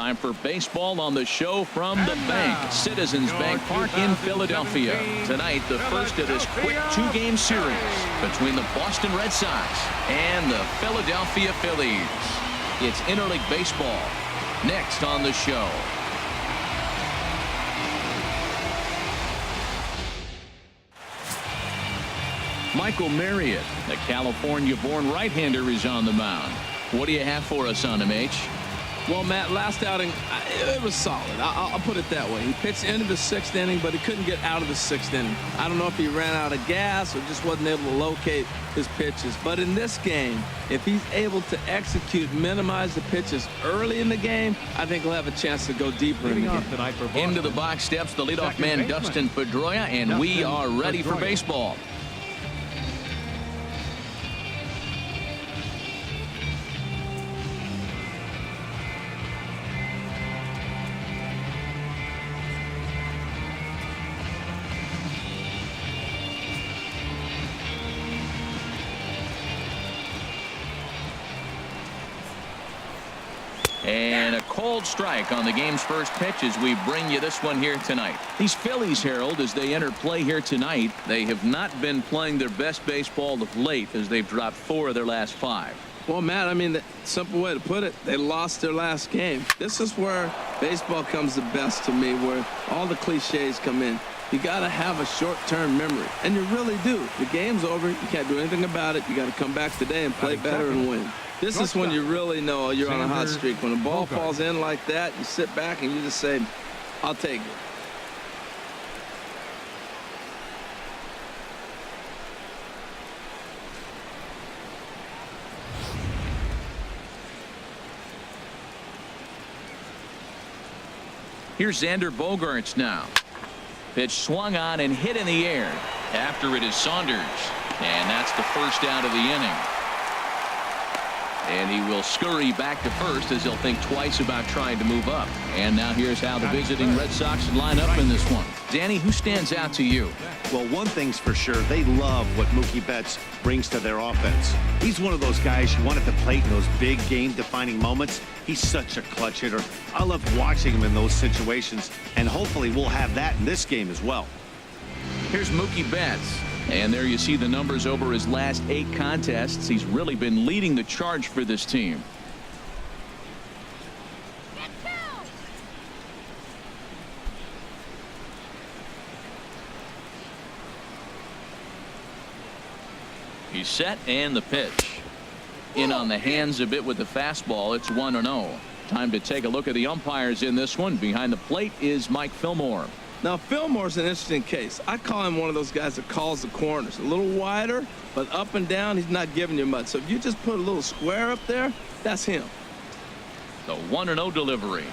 Time for baseball on the show from the bank. Citizens Bank Park in Philadelphia. Tonight, the first of this quick two-game series between the Boston Red Sox and the Philadelphia Phillies. It's interleague baseball. Next on the show. Michael MARIOT, the California-born right-hander, is on the mound. What do you have for us on him, H? Well, Matt, last outing, it was solid. I'll put it that way. He pitched into the sixth inning, but he couldn't get out of the sixth inning. I don't know if he ran out of gas or just wasn't able to locate his pitches. But in this game, if he's able to execute, minimize the pitches early in the game, I think he'll have a chance to go deeper in the game. Into the box steps the leadoff man, Dustin Pedroia, and we are ready for baseball. And a cold strike on the game's first pitch as we bring you this one here tonight. These Phillies, Harold, as they enter play here tonight, they have not been playing their best baseball of late as they've dropped 4 of their last 5. Well, Matt, I mean, the simple way to put it, they lost their last game. This is where baseball comes the best to me, where all the cliches come in. You got to have a short-term memory, and you really do. The game's over. You can't do anything about it. You got to come back today and play better and win. This is when you really know you're on a hot streak. When the ball falls in like that, you sit back and you just say, I'll take it. Here's Xander Bogaerts now. Pitch swung on and hit in the air. After it is Saunders. And that's the first out of the inning. And he will scurry back to first as he'll think twice about trying to move up. And now here's how the visiting Red Sox line up in this one. Danny, who stands out to you? Well, one thing's for sure. They love what Mookie Betts brings to their offense. He's one of those guys you want at the plate in those big game-defining moments. He's such a clutch hitter. I love watching him in those situations, and hopefully we'll have that in this game as well. Here's Mookie Betts. And there you see the numbers over his last 8 contests. He's really been leading the charge for this team. He's set, and the pitch. In on the hands a bit with the fastball. It's 1-0. Time to take a look at the umpires in this one. Behind the plate is Mike Fillmore. Now, Fillmore's an interesting case. I call him one of those guys that calls the corners. A little wider, but up and down, he's not giving you much. So if you just put a little square up there, that's him. The 1-0 delivery.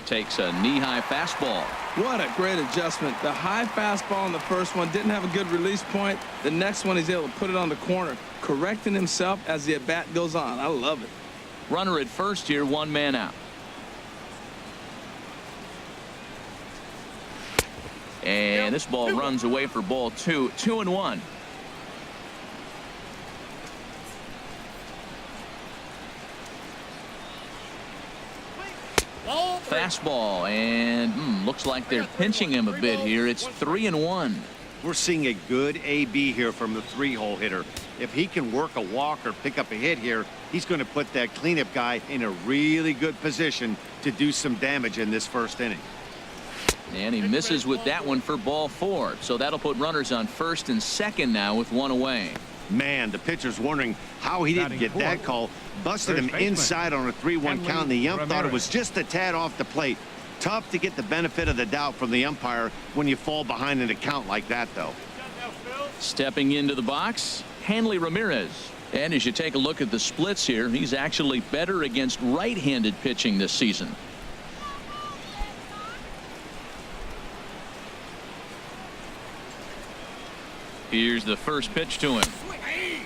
Takes a knee-high fastball. What a great adjustment. The high fastball in the first one didn't have a good release point. The next one, he's able to put it on the corner, correcting himself as the at-bat goes on. I love it. Runner at first here, 1 man out. And this ball runs away for ball 2. 2-1. Fastball, and looks like they're pinching him a bit here. It's 3-1. We're seeing a good AB here from the 3-hole hitter. If he can work a walk or pick up a hit here, he's going to put that cleanup guy in a really good position to do some damage in this first inning. And he misses with that one for ball 4. So that'll put runners on first and second now with 1 away. Man, the pitcher's wondering how he didn't get that call. Busted him inside on a 3-1 count, and the ump thought it was just a tad off the plate. Tough to get the benefit of the doubt from the umpire when you fall behind in a count like that, though. Stepping into the box, Hanley Ramirez. And as you take a look at the splits here, he's actually better against right-handed pitching this season. Here's the first pitch to him.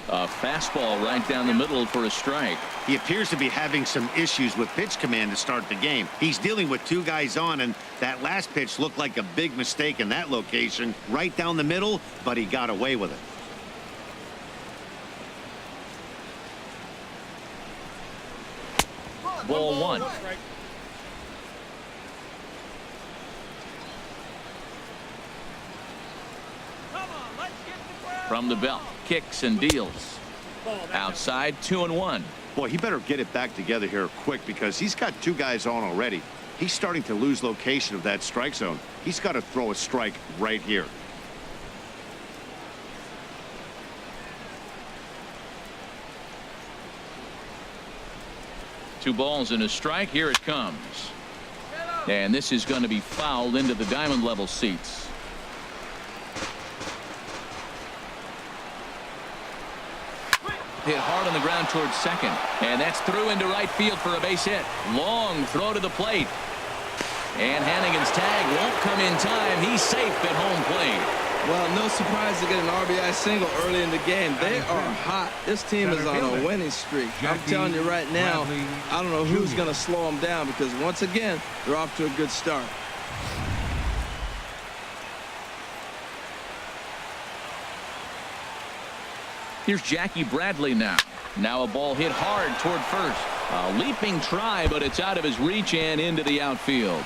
A fastball right down the middle for a strike. He appears to be having some issues with pitch command to start the game. He's dealing with 2 guys on, and that last pitch looked like a big mistake in that location. Right down the middle, but he got away with it. Ball 1. From the belt, kicks and deals. Outside, 2-1. Boy, he better get it back together here quick because he's got two guys on already. He's starting to lose location of that strike zone. He's got to throw a strike right here. Two balls and a strike. Here it comes. And this is going to be fouled into the diamond level seats. Hit hard on the ground towards second. And that's through into right field for a base hit. Long throw to the plate. And Hannigan's tag won't come in time. He's safe at home plate. Well, no surprise to get an RBI single early in the game. They are hot. This team is on a winning streak. I'm telling you right now, I don't know who's going to slow them down because once again, they're off to a good start. Here's Jackie Bradley now. Now a ball hit hard toward first. A leaping try, but it's out of his reach and into the outfield.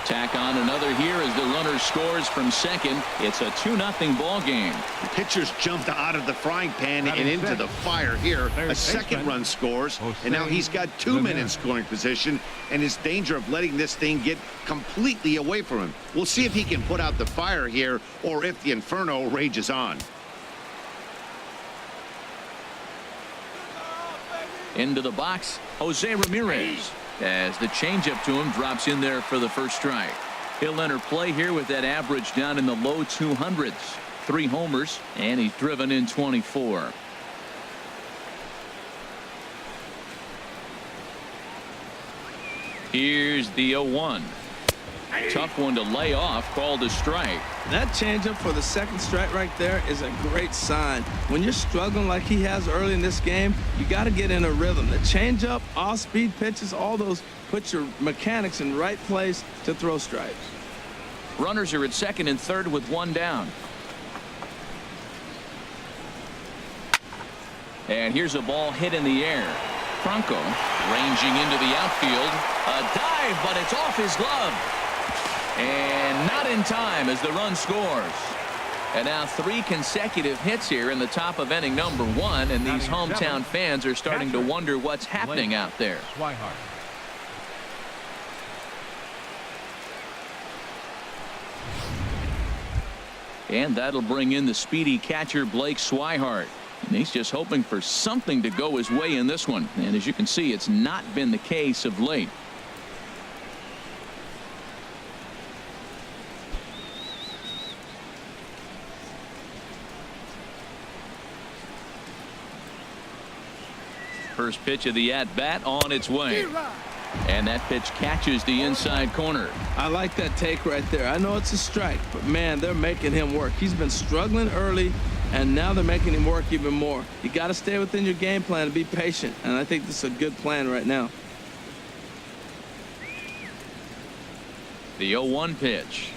Tack on another here as the runner scores from second. It's a 2-0 ball game. The pitcher's jumped out of the frying pan and into the fire here. A second run scores, and now he's got 2 men in scoring position and is danger of letting this thing get completely away from him. We'll see if he can put out the fire here or if the inferno rages on. Into the box, Jose Ramirez. As the changeup to him drops in there for the first strike. He'll enter play here with that average down in the low 200s. 3 homers, and he's driven in 24. Here's the 0-1. Tough one to lay off, called a strike. That changeup for the second strike right there is a great sign. When you're struggling like he has early in this game, you got to get in a rhythm. The changeup, off-speed pitches, all those put your mechanics in right place to throw strikes. Runners are at second and third with 1 down. And here's a ball hit in the air. Franco ranging into the outfield. A dive, but it's off his glove. And not in time as the run scores. And now 3 consecutive hits here in the top of inning number 1, and these hometown fans are starting to wonder what's happening out there. And that'll bring in the speedy catcher Blake Swihart. And he's just hoping for something to go his way in this one. And as you can see, it's not been the case of late. First pitch of the at-bat on its way. And that pitch catches the inside corner. I like that take right there. I know it's a strike, but man, they're making him work. He's been struggling early, and now they're making him work even more. You got to stay within your game plan and be patient, and I think this is a good plan right now. The 0-1 pitch.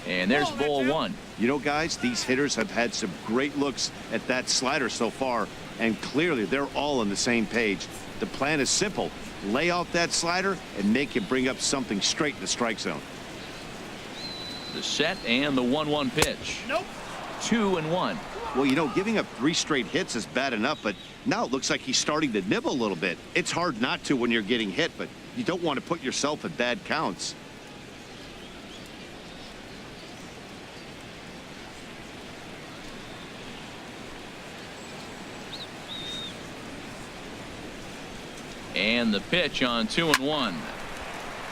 And there's ball 1. You know, guys, these hitters have had some great looks at that slider so far, and clearly they're all on the same page. The plan is simple. Lay off that slider and make him bring up something straight in the strike zone. The set and the 1-1 pitch. Nope. 2-1. Well, you know, giving up 3 straight hits is bad enough, but now it looks like he's starting to nibble a little bit. It's hard not to when you're getting hit, but you don't want to put yourself at bad counts. And the pitch on 2-1.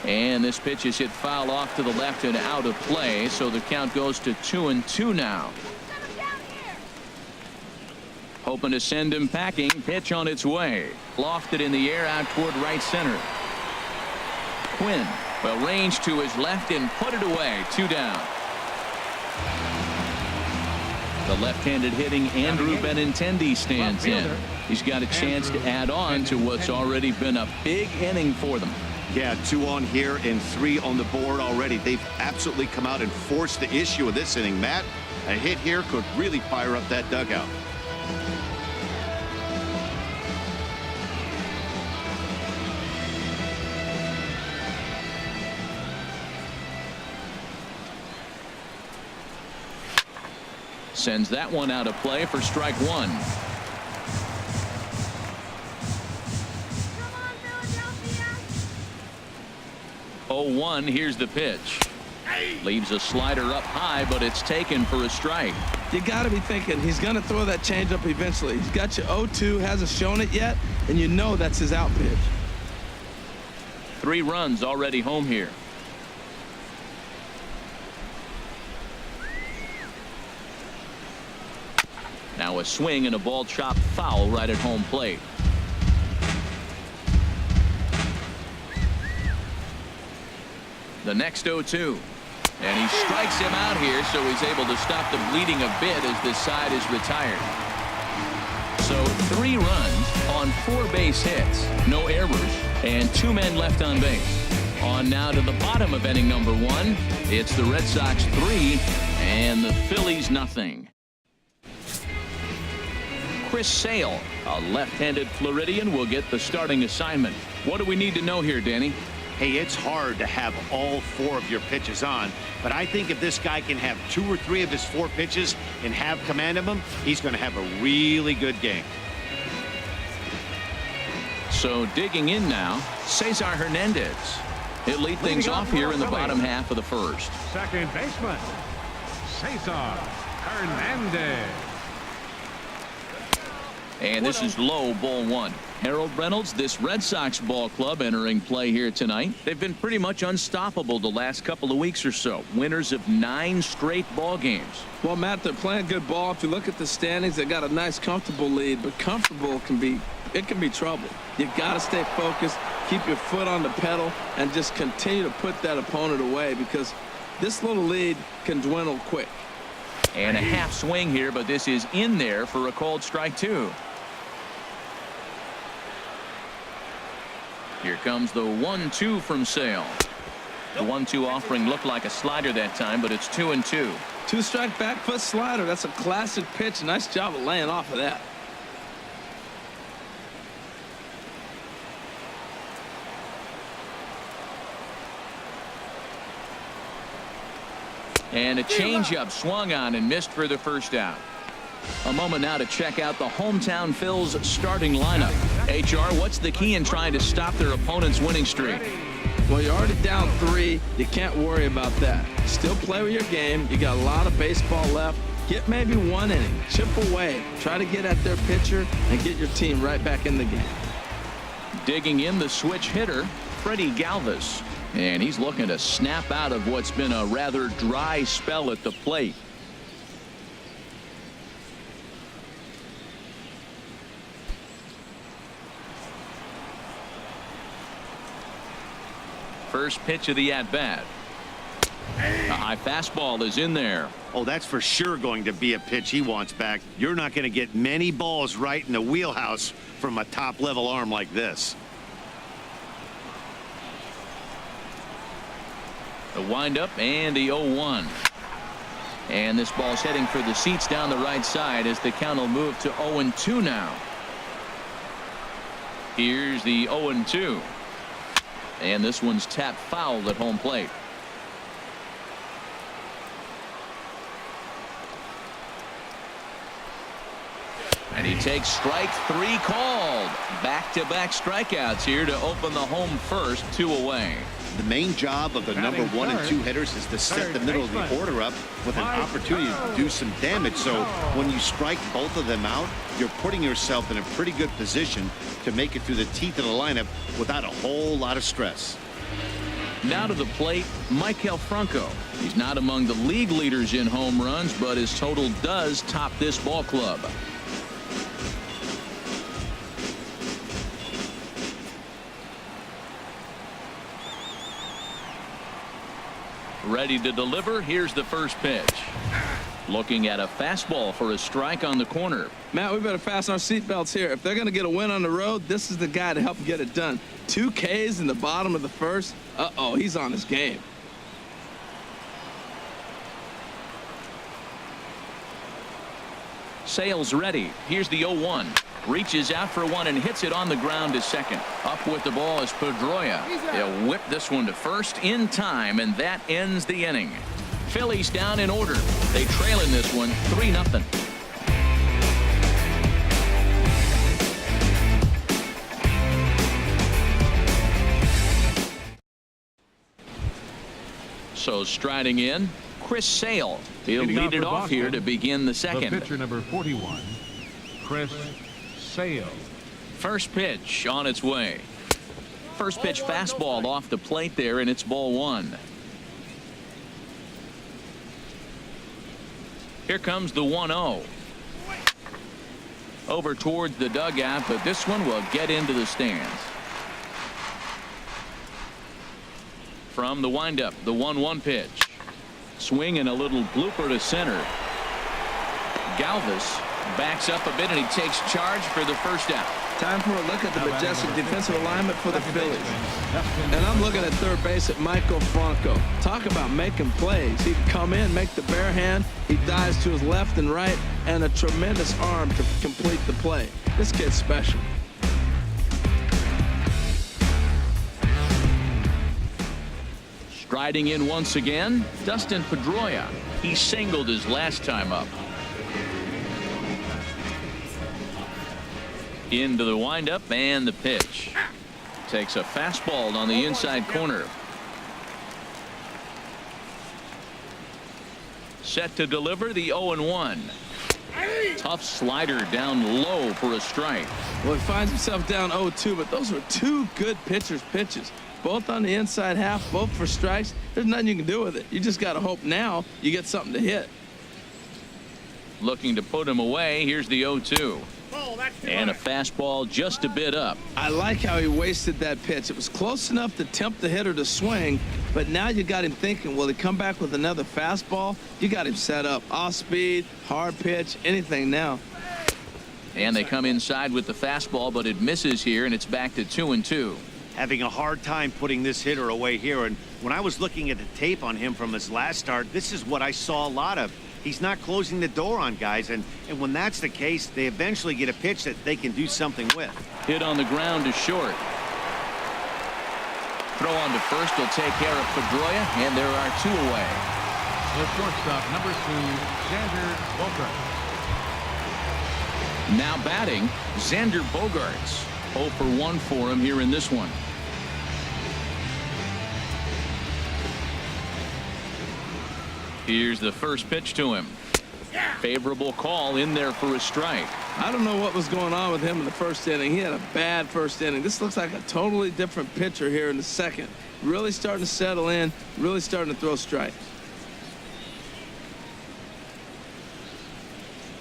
And this pitch is hit foul off to the left and out of play, so the count goes to 2-2 now. Hoping to send him packing. Pitch on its way. Lofted in the air out toward right center. Quinn, well, range to his left and put it away. 2 down. The left-handed hitting Andrew Benintendi stands in. He's got a chance to add on to what's already been a big inning for them. Yeah, 2 on here and 3 on the board already. They've absolutely come out and forced the issue of this inning, Matt. A hit here could really fire up that dugout. Sends that one out of play for strike one. Oh, 1. Here's the pitch. Leaves a slider up high, but it's taken for a strike. You got to be thinking he's going to throw that changeup eventually. He's got you 0-2, hasn't shown it yet, and you know that's his out pitch. 3 runs already home here. Now a swing and a ball chopped foul right at home plate. The next 0-2. And he strikes him out here, so he's able to stop the bleeding a bit as this side is retired. So 3 runs on 4 base hits, no errors, and 2 men left on base. On now to the bottom of inning number 1. It's the Red Sox 3 and the Phillies nothing. Chris Sale, a left-handed Floridian, will get the starting assignment. What do we need to know here, Danny? Hey, it's hard to have all 4 of your pitches on, but I think if this guy can have 2 or 3 of his 4 pitches and have command of them, he's going to have a really good game. So digging in now, CESAR Hernandez. He'll lead things off here in the bottom half of the first. Second baseman, CESAR Hernandez. And this is low, ball 1. Harold Reynolds, this Red Sox ball club entering play here tonight. They've been pretty much unstoppable the last couple of weeks or so. Winners of 9 straight ball games. Well, Matt, they're playing good ball. If you look at the standings, they got a nice, comfortable lead, but comfortable can be trouble. You got to stay focused, keep your foot on the pedal, and just continue to put that opponent away because this little lead can dwindle quick. And a half swing here, but this is in there for a called strike 2. Here comes the 1-2 from Sale. The 1-2 offering looked like a slider that time, but it's 2-2. 2-strike back foot slider. That's a classic pitch. Nice job of laying off of that. And a changeup swung on and missed for the first out. A moment now to check out the hometown Phils starting lineup. HR, what's the key in trying to stop their opponent's winning streak? Well, you're already down 3. You can't worry about that. Still play with your game. You got a lot of baseball left. Get maybe 1 inning. Chip away. Try to get at their pitcher and get your team right back in the game. Digging in the switch hitter, Freddie Galvis. And he's looking to snap out of what's been a rather dry spell at the plate. First pitch of the at-bat. A high fastball is in there. Oh, that's for sure going to be a pitch he wants back. You're not going to get many balls right in the wheelhouse from a top-level arm like this. The windup and the 0-1. And this ball's heading for the seats down the right side as the count will move to 0-2 now. Here's the 0-2. And this one's tapped foul at home plate. And he takes strike 3 called. Back-to-back strikeouts here to open the home first, 2 away. The main job of the number 1 and 2 hitters is to set the middle of the order up with an opportunity to do some damage. So when you strike both of them out, you're putting yourself in a pretty good position to make it through the teeth of the lineup without a whole lot of stress. Now to the plate, Michael Franco. He's not among the league leaders in home runs, but his total does top this ball club. Ready to deliver. Here's the first pitch. Looking at a fastball for a strike on the corner. Matt, we better fasten our seatbelts here. If they're going to get a win on the road, this is the guy to help get it done. 2 Ks in the bottom of the first. Uh-oh, he's on his game. Sale's ready. Here's the 0-1. Reaches out for 1 and hits it on the ground to second. Up with the ball is Pedroia. He'll whip this one to first in time, and that ends the inning. Phillies down in order. They trail in this one 3-0. So striding in, Chris Sale. He'll lead it off here to begin the second. The pitcher number 41, Chris Sale. First pitch on its way. First pitch fastball off the plate there, and it's ball one. Here comes the 1-0. Over towards the dugout, but this one will get into the stands. From the windup, the 1-1 pitch. Swing and a little blooper to center. Galvis backs up a bit, and he takes charge for the first out. Time for a look at the majestic defensive alignment for the Phillies. And I'm looking at third base at Michael Franco. Talk about making plays. He'd come in, make the bare hand. He dives to his left and right, and a tremendous arm to complete the play. This kid's special. Striding in once again, Dustin Pedroia. He singled his last time up. Into the windup and the pitch. Takes a fastball on the inside corner. Set to deliver the 0-1. Tough slider down low for a strike. Well, he finds himself down 0-2, but those were two good pitchers' pitches. Both on the inside half, both for strikes. There's nothing you can do with it. You just got to hope now you get something to hit. Looking to put him away. Here's the 0-2. And a fastball just a bit up. I like how he wasted that pitch. It was close enough to tempt the hitter to swing, but now you got him thinking, will he come back with another fastball? You got him set up. Off speed, hard pitch, anything now. And they come inside with the fastball, but it misses here, and it's back to 2-2. Having a hard time putting this hitter away here, and when I was looking at the tape on him from his last start, this is what I saw a lot of. He's not closing the door on guys, and when that's the case, they eventually get a pitch that they can do something with. Hit on the ground to short. Throw on to first will take care of Pedroia, and there are two away. The shortstop, number 2, Xander Bogaerts. Now batting, Xander Bogaerts. 0 for 1 for him here in this one. Here's the first pitch to him. Favorable call in there for a strike. I don't know what was going on with him in the first inning. He had a bad first inning. This looks like a totally different pitcher here in the second. Really starting to settle in, really starting to throw strikes.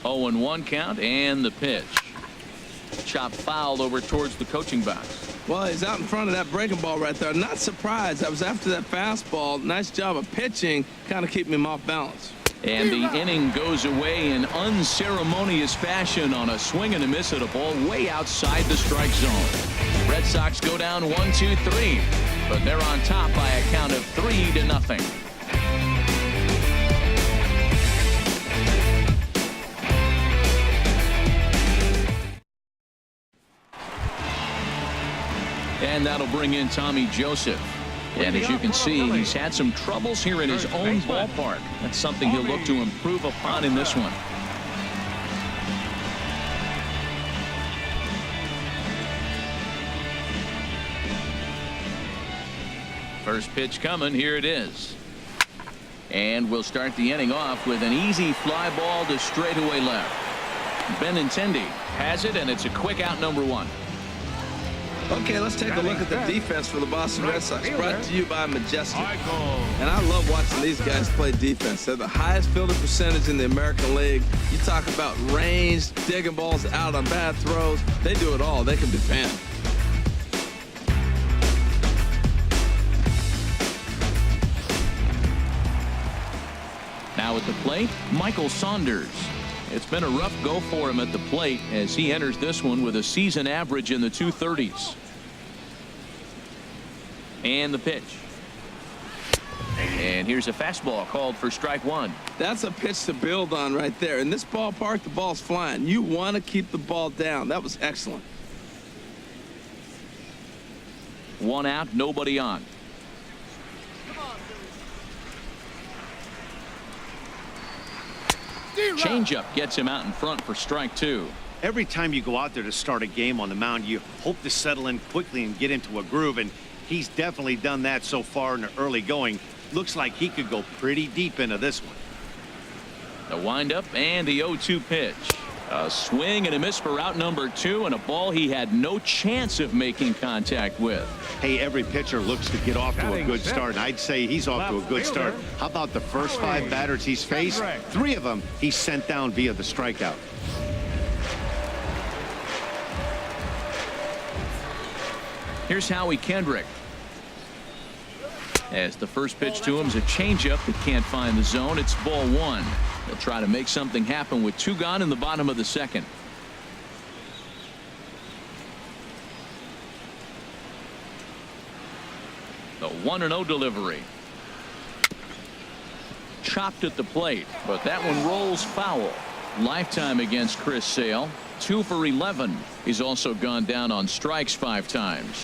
0-1 count and the pitch. Chop foul over towards the coaching box. Well, he's out in front of that breaking ball right there. Not surprised. I was after that fastball. Nice job of pitching, kind of keeping him off balance. And the inning goes away in unceremonious fashion on a swing and a miss at a ball way outside the strike zone. Red Sox go down 1-2-3, but they're on top by a count of 3-0. And that'll bring in Tommy Joseph. And as you can see, he's had some troubles here in his own ballpark. That's something he'll look to improve upon in this one. First pitch coming. Here it is. And we'll start the inning off with an easy fly ball to straightaway left. Benintendi has it, and it's a quick out, number 1. Okay, let's take a look at the defense for the Boston Red Sox, brought to you by Majestic. And I love watching these guys play defense. They're the highest fielding percentage in the American League. You talk about range, digging balls out on bad throws. They do it all. They can defend. Now at the plate, Michael Saunders. It's been a rough go for him at the plate as he enters this one with a season average in the 230s. And the pitch. And here's a fastball called for strike 1. That's a pitch to build on right there. In this ballpark, the ball's flying. You want to keep the ball down. That was excellent. 1 out, nobody on. Changeup gets him out in front for strike 2. Every time you go out there to start a game on the mound, you hope to settle in quickly and get into a groove, and he's definitely done that so far in the early going. Looks like he could go pretty deep into this one. The windup and the 0-2 pitch. A swing and a miss for out number 2, and a ball he had no chance of making contact with. Hey, every pitcher looks to get off to a good start, and I'd say he's off to a good start. How about the first 5 batters he's faced? 3 of them he's sent down via the strikeout. Here's Howie Kendrick. As the first pitch to him is a changeup that can't find the zone. It's ball 1. They'll try to make something happen with 2 gone in the bottom of the second. The 1-0 delivery. Chopped at the plate, but that one rolls foul. Lifetime against Chris Sale. 2 for 11. He's also gone down on strikes 5 times.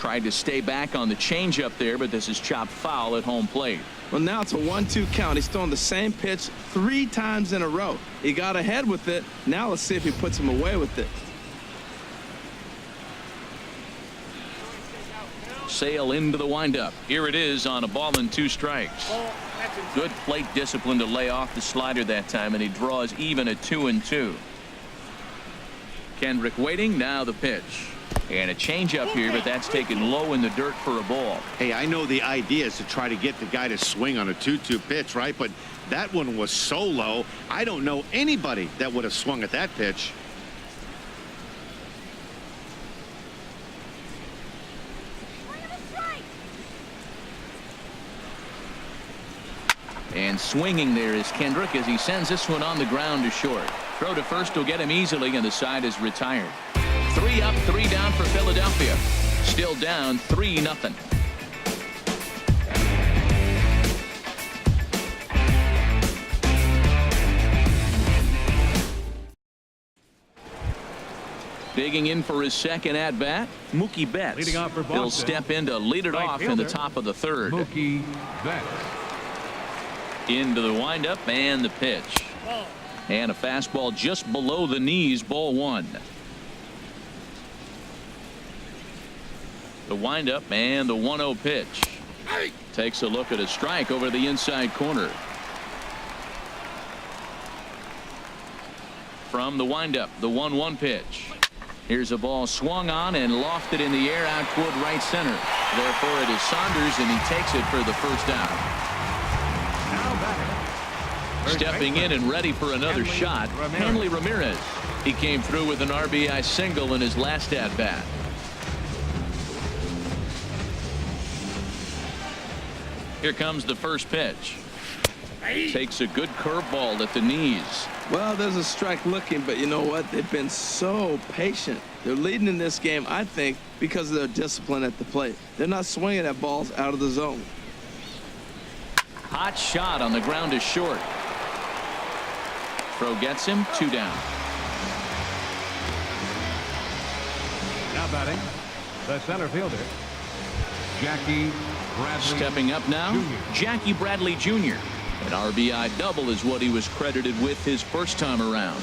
Tried to stay back on the changeup there, but this is chopped foul at home plate. Well, now it's a 1-2 count. He's throwing the same pitch 3 times in a row. He got ahead with it. Now let's see if he puts him away with it. Sale into the windup. Here it is on a ball and 2 strikes. Good plate discipline to lay off the slider that time, and he draws even at 2-2. Kendrick waiting. Now the pitch. And a changeup here, but that's taken low in the dirt for a ball. Hey, I know the idea is to try to get the guy to swing on a 2-2 pitch, right? But that one was so low, I don't know anybody that would have swung at that pitch. And swinging there is Kendrick as he sends this one on the ground to short. Throw to first will get him easily, and the side is retired. 3 up, 3 down for Philadelphia. Still down 3-0. Digging in for his second at bat, Mookie Betts. Leading off for Boston. He'll step in to lead it off in the top of the 3rd. Mookie Betts. Into the windup and the pitch. And a fastball just below the knees, ball 1. The windup and the 1-0 pitch. Takes a look at a strike over the inside corner. From the windup, the 1-1 pitch. Here's a ball swung on and lofted in the air out toward right center. Therefore, it is Saunders, and he takes it for the first out. Stepping in and ready for another shot, Hanley Ramirez. He came through with an RBI single in his last at bat. Here comes the first pitch. Takes a good curveball at the knees. Well, there's a strike looking, but you know what? They've been so patient. They're leading in this game, I think, because of their discipline at the plate. They're not swinging at balls out of the zone. Hot shot on the ground is short. Throw gets him, 2 down. Now batting, the center fielder, Jackie Bradley. Stepping up now, Jr. Jackie Bradley Jr. An RBI double is what he was credited with his first time around.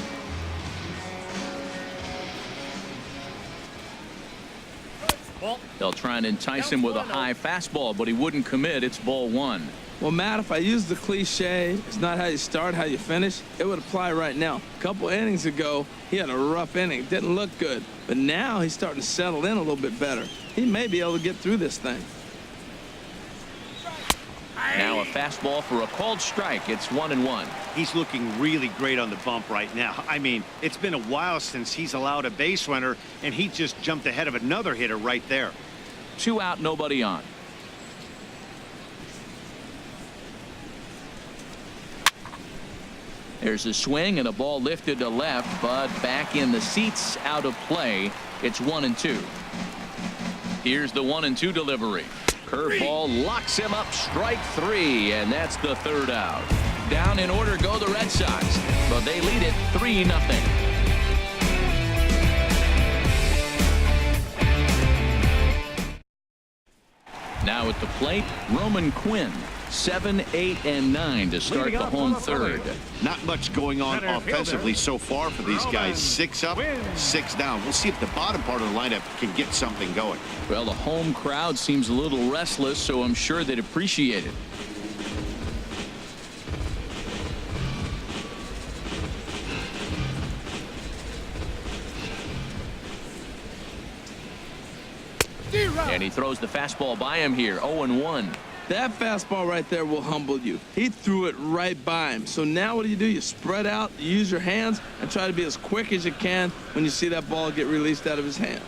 They'll try and entice him with a high fastball, but he wouldn't commit. It's ball 1. Well, Matt, if I use the cliche, it's not how you start, how you finish, it would apply right now. A couple innings ago, he had a rough inning. Didn't look good. But now he's starting to settle in a little bit better. He may be able to get through this thing. Now a fastball for a called strike. It's 1-1. He's looking really great on the bump right now. I mean, it's been a while since he's allowed a base runner, and he just jumped ahead of another hitter right there. 2 out, nobody on. There's a swing and a ball lifted to left, but back in the seats, out of play. It's 1-2. Here's the 1-2 delivery. Curveball locks him up, strike 3, and that's the 3rd out. Down in order go the Red Sox, but they lead it 3-0. Now at the plate, Roman Quinn. 7, 8, and 9 to start the home third. Not much going on offensively so far for these guys. 6 up, 6 down. We'll see if the bottom part of the lineup can get something going. Well, the home crowd seems a little restless, so I'm sure they'd appreciate it. And he throws the fastball by him here. 0-1. That fastball right there will humble you. He threw it right by him. So now what do? You spread out, you use your hands, and try to be as quick as you can when you see that ball get released out of his hand.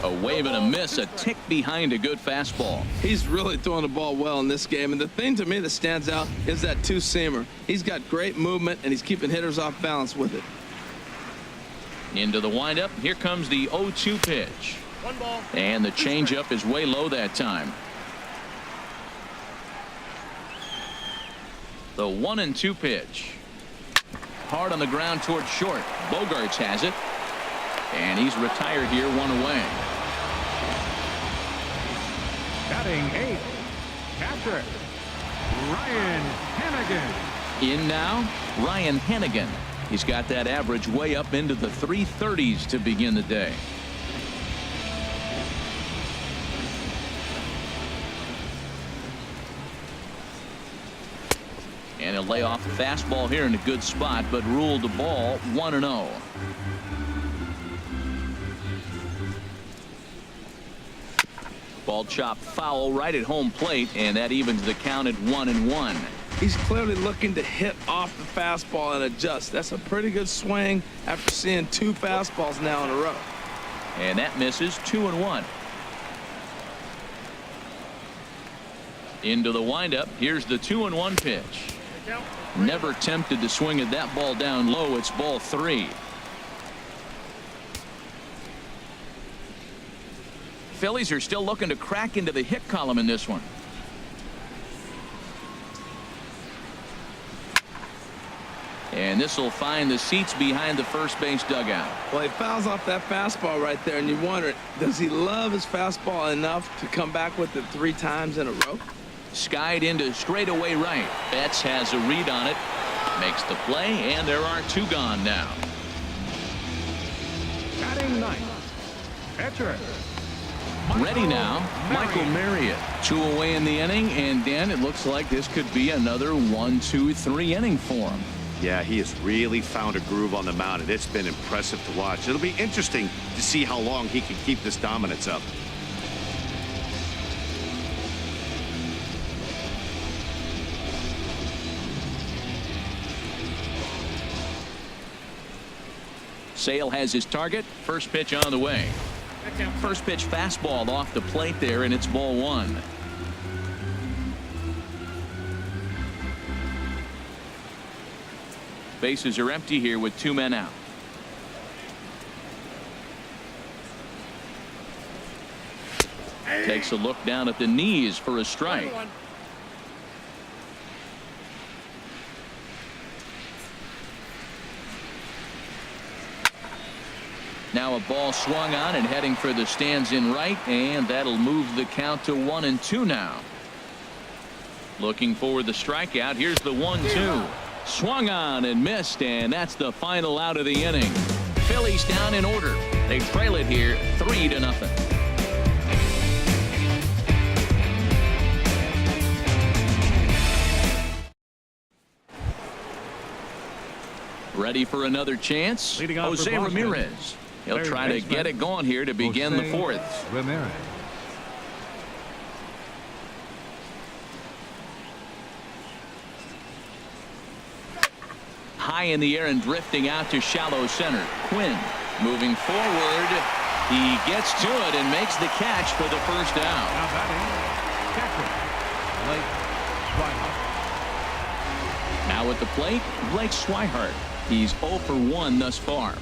A wave and a miss, a tick behind a good fastball. He's really throwing the ball well in this game, and the thing to me that stands out is that two-seamer. He's got great movement, and he's keeping hitters off balance with it. Into the windup. Here comes the 0-2 pitch. And the changeup is way low that time. The 1-2 pitch. Hard on the ground towards short. Bogarts has it. And he's retired here, 1 away. Batting 8, catcher, Ryan Hannigan. In now, Ryan Hannigan. He's got that average way up into the 330s to begin the day. And he'll lay off the fastball here in a good spot, but ruled the ball 1-0. Ball chopped foul right at home plate, and that evens the count at 1-1. He's clearly looking to hit off the fastball and adjust. That's a pretty good swing after seeing 2 fastballs now in a row. And that misses. 2-1. Into the windup. Here's the 2-1 pitch. Never tempted to swing at that ball down low. It's ball 3. Phillies are still looking to crack into the hit column in this one. And this will find the seats behind the first base dugout. Well, he fouls off that fastball right there, and you wonder, does he love his fastball enough to come back with it 3 times in a row? Skied into straightaway right. Betts has a read on it. Makes the play, and there are 2 gone now. Batting 9, catcher. Ready now, Michael Marriott. 2 away in the inning, and Dan, it looks like this could be another 1, 2, 3 inning for him. Yeah, he has really found a groove on the mound, and it's been impressive to watch. It'll be interesting to see how long he can keep this dominance up. Sale has his target. First pitch on the way. First pitch fastball off the plate there, and it's ball 1. Bases are empty here with 2 men out. Takes a look down at the knees for a strike. Now a ball swung on and heading for the stands in right, and that'll move the count to 1-2 now. Looking for the strikeout. Here's the 1-2. Swung on and missed, and that's the final out of the inning. Phillies down in order. They trail it here 3-0. Ready for another chance? Jose Ramirez. He'll try to get it going here to begin the 4th. Ramirez. High in the air and drifting out to shallow center. Quinn moving forward. He gets to it and makes the catch for the first down. Now batting, catcher, Blake Swihart. Now at the plate, Blake Swihart. He's 0 for 1 thus far.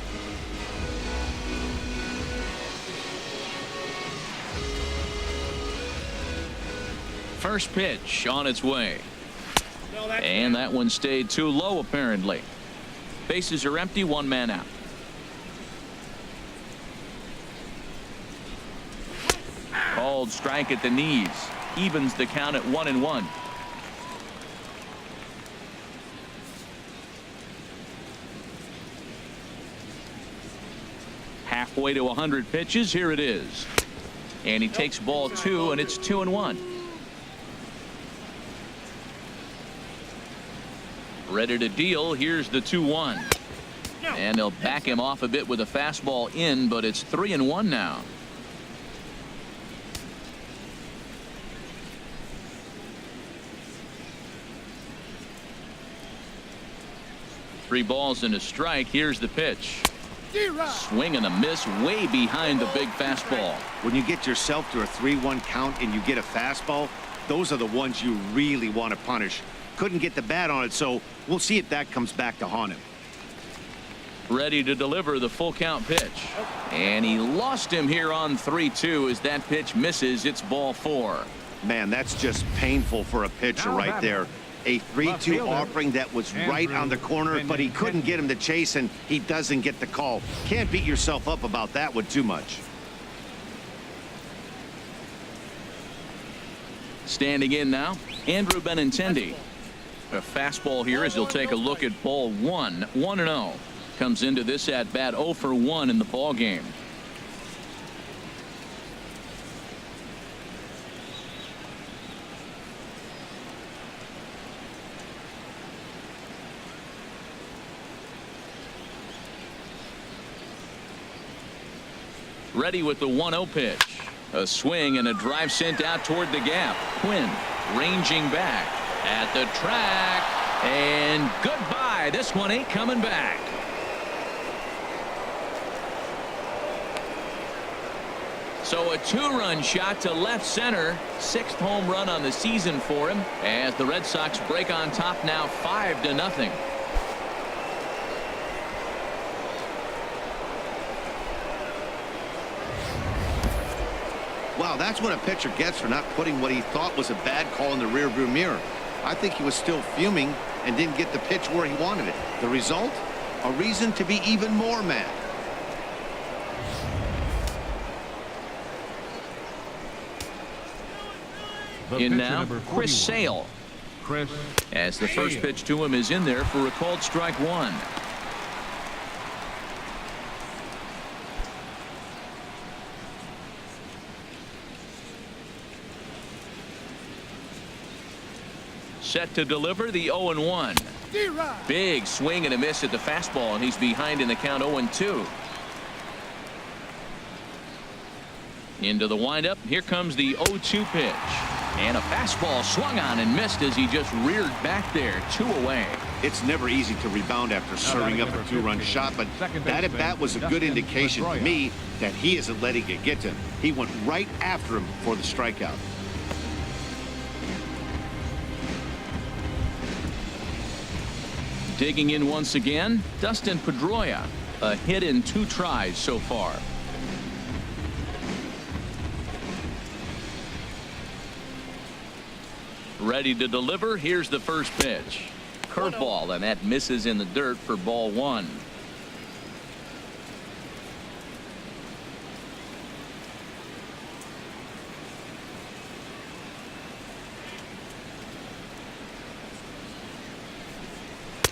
First pitch on its way. And that one stayed too low, apparently. Bases are empty, 1 man out. Called strike at the knees. evens the count at 1-1. Halfway to 100 pitches. Here it is. And he takes ball 2, and it's 2-1. Ready to deal. Here's the 2-1. And they'll back him off a bit with a fastball in, but it's 3-1 now. Three balls and a strike. Here's the pitch. Swing and a miss way behind the big fastball. When you get yourself to a 3-1 count and you get a fastball, those are the ones you really want to punish. Couldn't get the bat on it, so we'll see if that comes back to haunt him. Ready to deliver the full count pitch. And he lost him here on 3-2 as that pitch misses. It's ball 4. Man, that's just painful for a pitcher right there. A 3-2 offering that was right on the corner, but he couldn't get him to chase, and he doesn't get the call. Can't beat yourself up about that one too much. Standing in now, Andrew Benintendi. A fastball here as he'll take a look at ball 1. 1-0. Comes into this at bat 0 for 1 in the ball game. Ready with the 1-0 pitch. A swing and a drive sent out toward the gap. Quinn ranging back at the track, and goodbye. This one ain't coming back. So a 2-run shot to left center. 6th home run on the season for him as the Red Sox break on top now 5-0. Wow, that's what a pitcher gets for not putting what he thought was a bad call in the rearview mirror. I think he was still fuming and didn't get the pitch where he wanted it. The result? A reason to be even more mad. In now, Chris Sale. As the first pitch to him is in there for a called strike 1. Set to deliver the 0-1. Big swing and a miss at the fastball, and he's behind in the count 0-2. Into the windup. Here comes the 0-2 pitch. And a fastball swung on and missed as he just reared back there. 2 away. It's never easy to rebound after serving up a 2-run shot, but that at bat was a good indication to me that he isn't letting it get to him. He went right after him for the strikeout. Digging in once again, Dustin Pedroia. A hit in 2 tries so far. Ready to deliver. Here's the first pitch. Curveball, and that misses in the dirt for ball 1.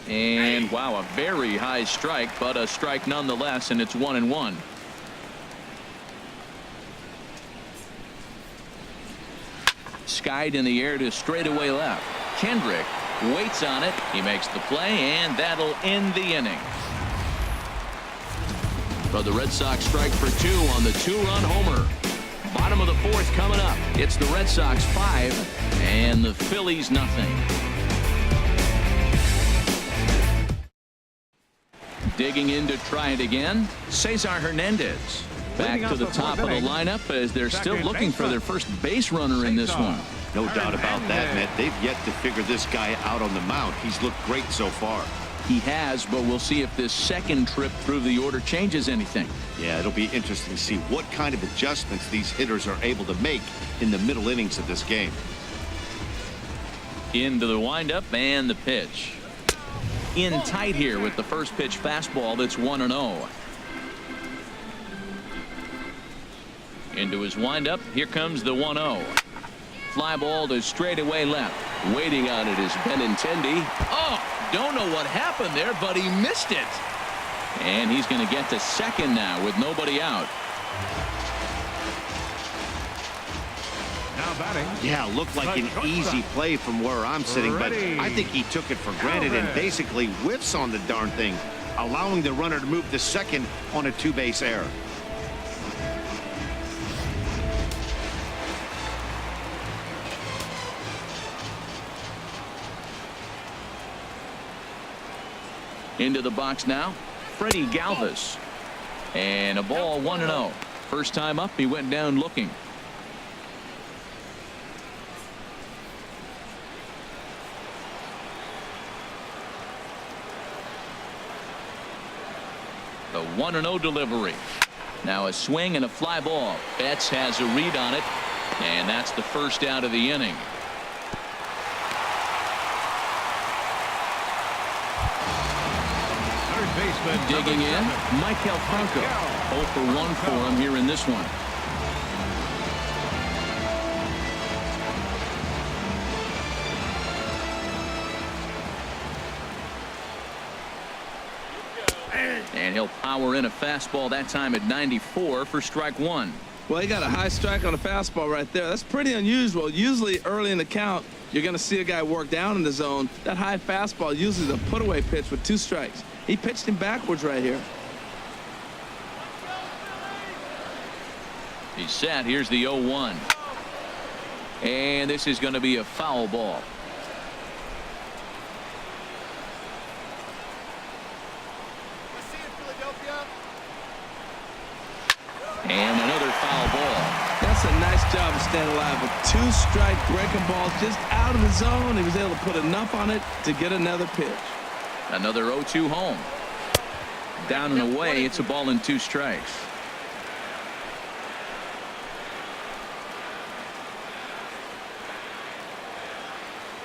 And wow, a very high strike, but a strike nonetheless, and it's 1-1. Skied in the air to straightaway left. Kendrick waits on it. He makes the play, and that'll end the inning. But the Red Sox strike for 2 on the 2-run homer. Bottom of the 4th coming up. It's the Red Sox 5 and the Phillies nothing. Digging in to try it again, CESAR Hernandez. Back to the top of the lineup as they're still looking for their first base runner in this one. No doubt about that, Matt. They've yet to figure this guy out on the mound. He's looked great so far. He has, but we'll see if this second trip through the order changes anything. Yeah, it'll be interesting to see what kind of adjustments these hitters are able to make in the middle innings of this game. Into the windup and the pitch. In tight here with the first pitch fastball that's 1-0. Into his windup. Here comes the 1-0. fly ball to straightaway left. Waiting on it is Benintendi. Oh, don't know what happened there, but he missed it. And he's going to get to second now with nobody out. Now batting. Yeah, looked like an easy play from where I'm sitting, but I think he took it for granted and basically whiffs on the darn thing, allowing the runner to move to second on a two-base error. Into the box now, Freddie Galvis. And a ball 1-0. First time up, he went down looking. The 1-0 delivery. Now a swing and a fly ball. Betts has a read on it, and that's the first out of the inning. Digging in, Michael Franco. 0 for 1 for him here in this one. And he'll power in a fastball that time at 94 for strike one. Well, he got a high strike on a fastball right there. That's pretty unusual. Usually early in the count, you're going to see a guy work down in the zone. That high fastball usually is a put-away pitch with 2 strikes. He pitched him backwards right here. He's set. Here's the 0-1. And this is going to be a foul ball. And another foul ball. That's a nice job of staying alive. A 2-strike breaking ball just out of the zone. He was able to put enough on it to get another pitch. Another 0-2 home. Down and away. It's a ball and 2 strikes.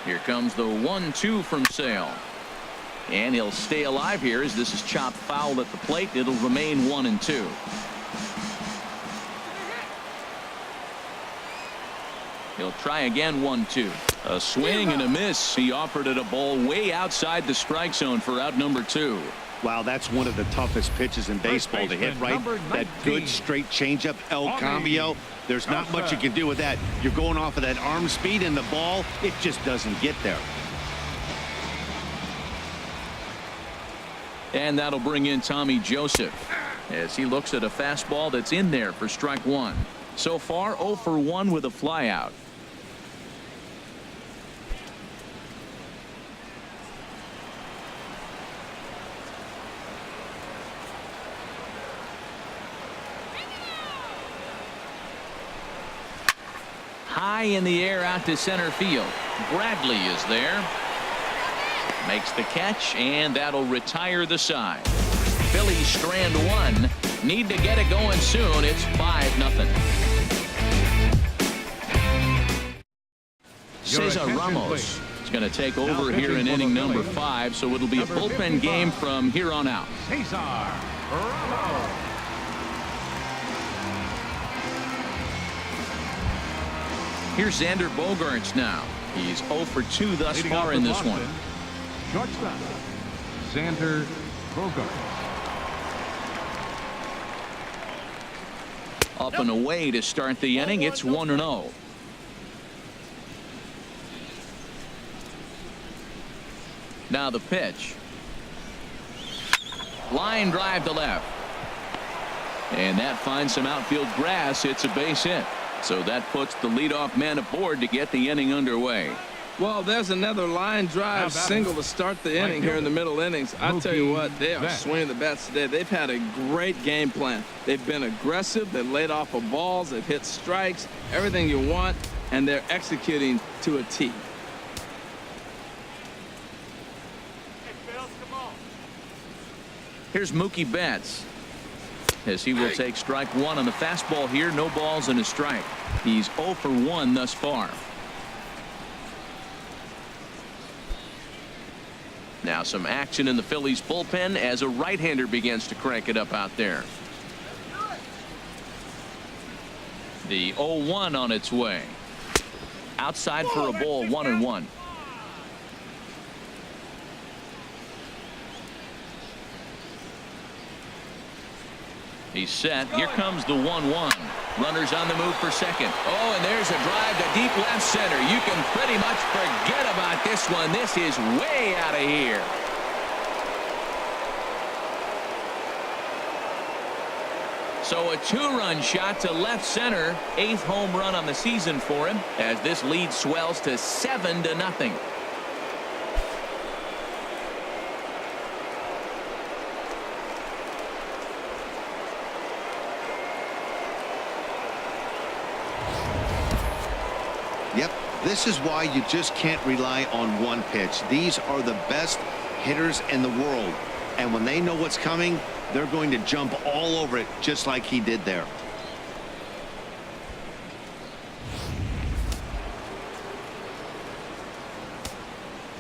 Here comes the 1-2 from Sale. And he'll stay alive here as this is chopped foul at the plate. It'll remain 1-2. He'll try again. 1-2. A swing and a miss. He offered it a ball way outside the strike zone for out number 2. Wow, that's one of the toughest pitches in baseball to hit, right? That good straight changeup, El Cambio. There's not much you can do with that. You're going off of that arm speed, and the ball, it just doesn't get there. And that'll bring in Tommy Joseph as he looks at a fastball that's in there for strike 1. So far 0 for 1 with a flyout. High in the air out to center field. Bradley is there. Makes the catch, and that'll retire the side. Phillies strand 1. Need to get it going soon. It's 5-0. Cesar Ramos is going to take over here in inning number 5, so it'll be a bullpen game from here on out. Cesar Ramos. Here's Xander Bogaerts now. He's 0 for 2 thus far in this one. Shortstop, Xander Bogaerts. Up and away to start the inning. It's 1-0. Now the pitch. Line drive to left. And that finds some outfield grass. It's a base hit. So that puts the leadoff man aboard to get the inning underway. Well, there's another line drive single to start the inning here in the middle innings. I tell you what, they are swinging the bats today. They've had a great game plan. They've been aggressive. They've laid off of balls. They've hit strikes, everything you want, and they're executing to a T. Here's Mookie Betts as he will take strike 1 on the fastball here. No balls and a strike. He's 0 for 1 thus far. Now some action in the Phillies bullpen as a right-hander begins to crank it up out there. The 0-1 on its way. Outside for a ball, 1-1. He's set. Here comes the 1-1. Runners on the move for second. Oh, and there's a drive to deep left center. You can pretty much forget about this one. This is way out of here. So a 2-run shot to left center. 8th home run on the season for him as this lead swells to 7-0. Yep, this is why you just can't rely on one pitch. These are the best hitters in the world. And when they know what's coming, they're going to jump all over it just like he did there.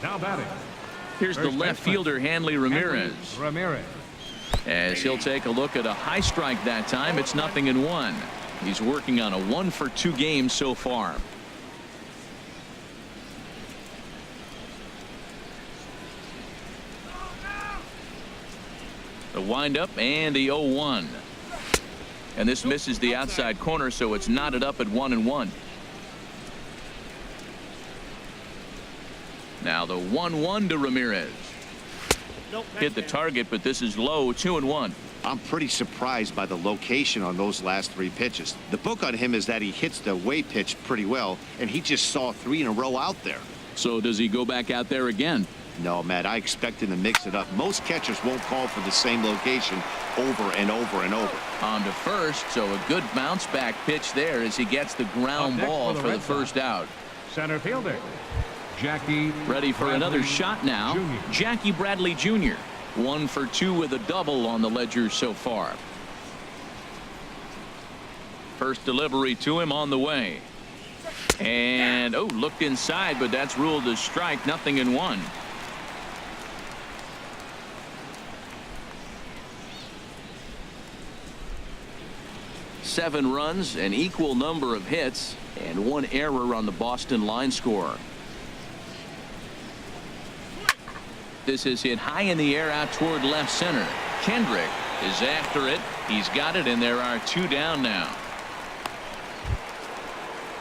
Now batting. Here's the left fielder, Hanley Ramirez. As he'll take a look at a high strike that time. It's 0-1. He's working on a 1-for-2 game so far. The windup and the 0-1. And this misses the outside corner, so it's knotted up at 1-1. Now the 1-1 to Ramirez. Hit the target, but this is low, 2-1. I'm pretty surprised by the location on those last 3 pitches. The book on him is that he hits the away pitch pretty well, and he just saw 3 in a row out there. So does he go back out there again? No, Matt, I expect him to mix it up. Most catchers won't call for the same location over and over and over. On to first, so a good bounce back pitch there as he gets the ground ball for the first out. Center fielder, Jackie. Ready for another shot now. Jr. Jackie Bradley Jr. 1 for 2 with a double on the ledger so far. First delivery to him on the way. And, oh, looked inside, but that's ruled a strike, 0-1. Seven runs, an equal number of hits, and 1 error on the Boston line score. This is hit high in the air out toward left center. Kendrick is after it. He's got it, and there are 2 down now.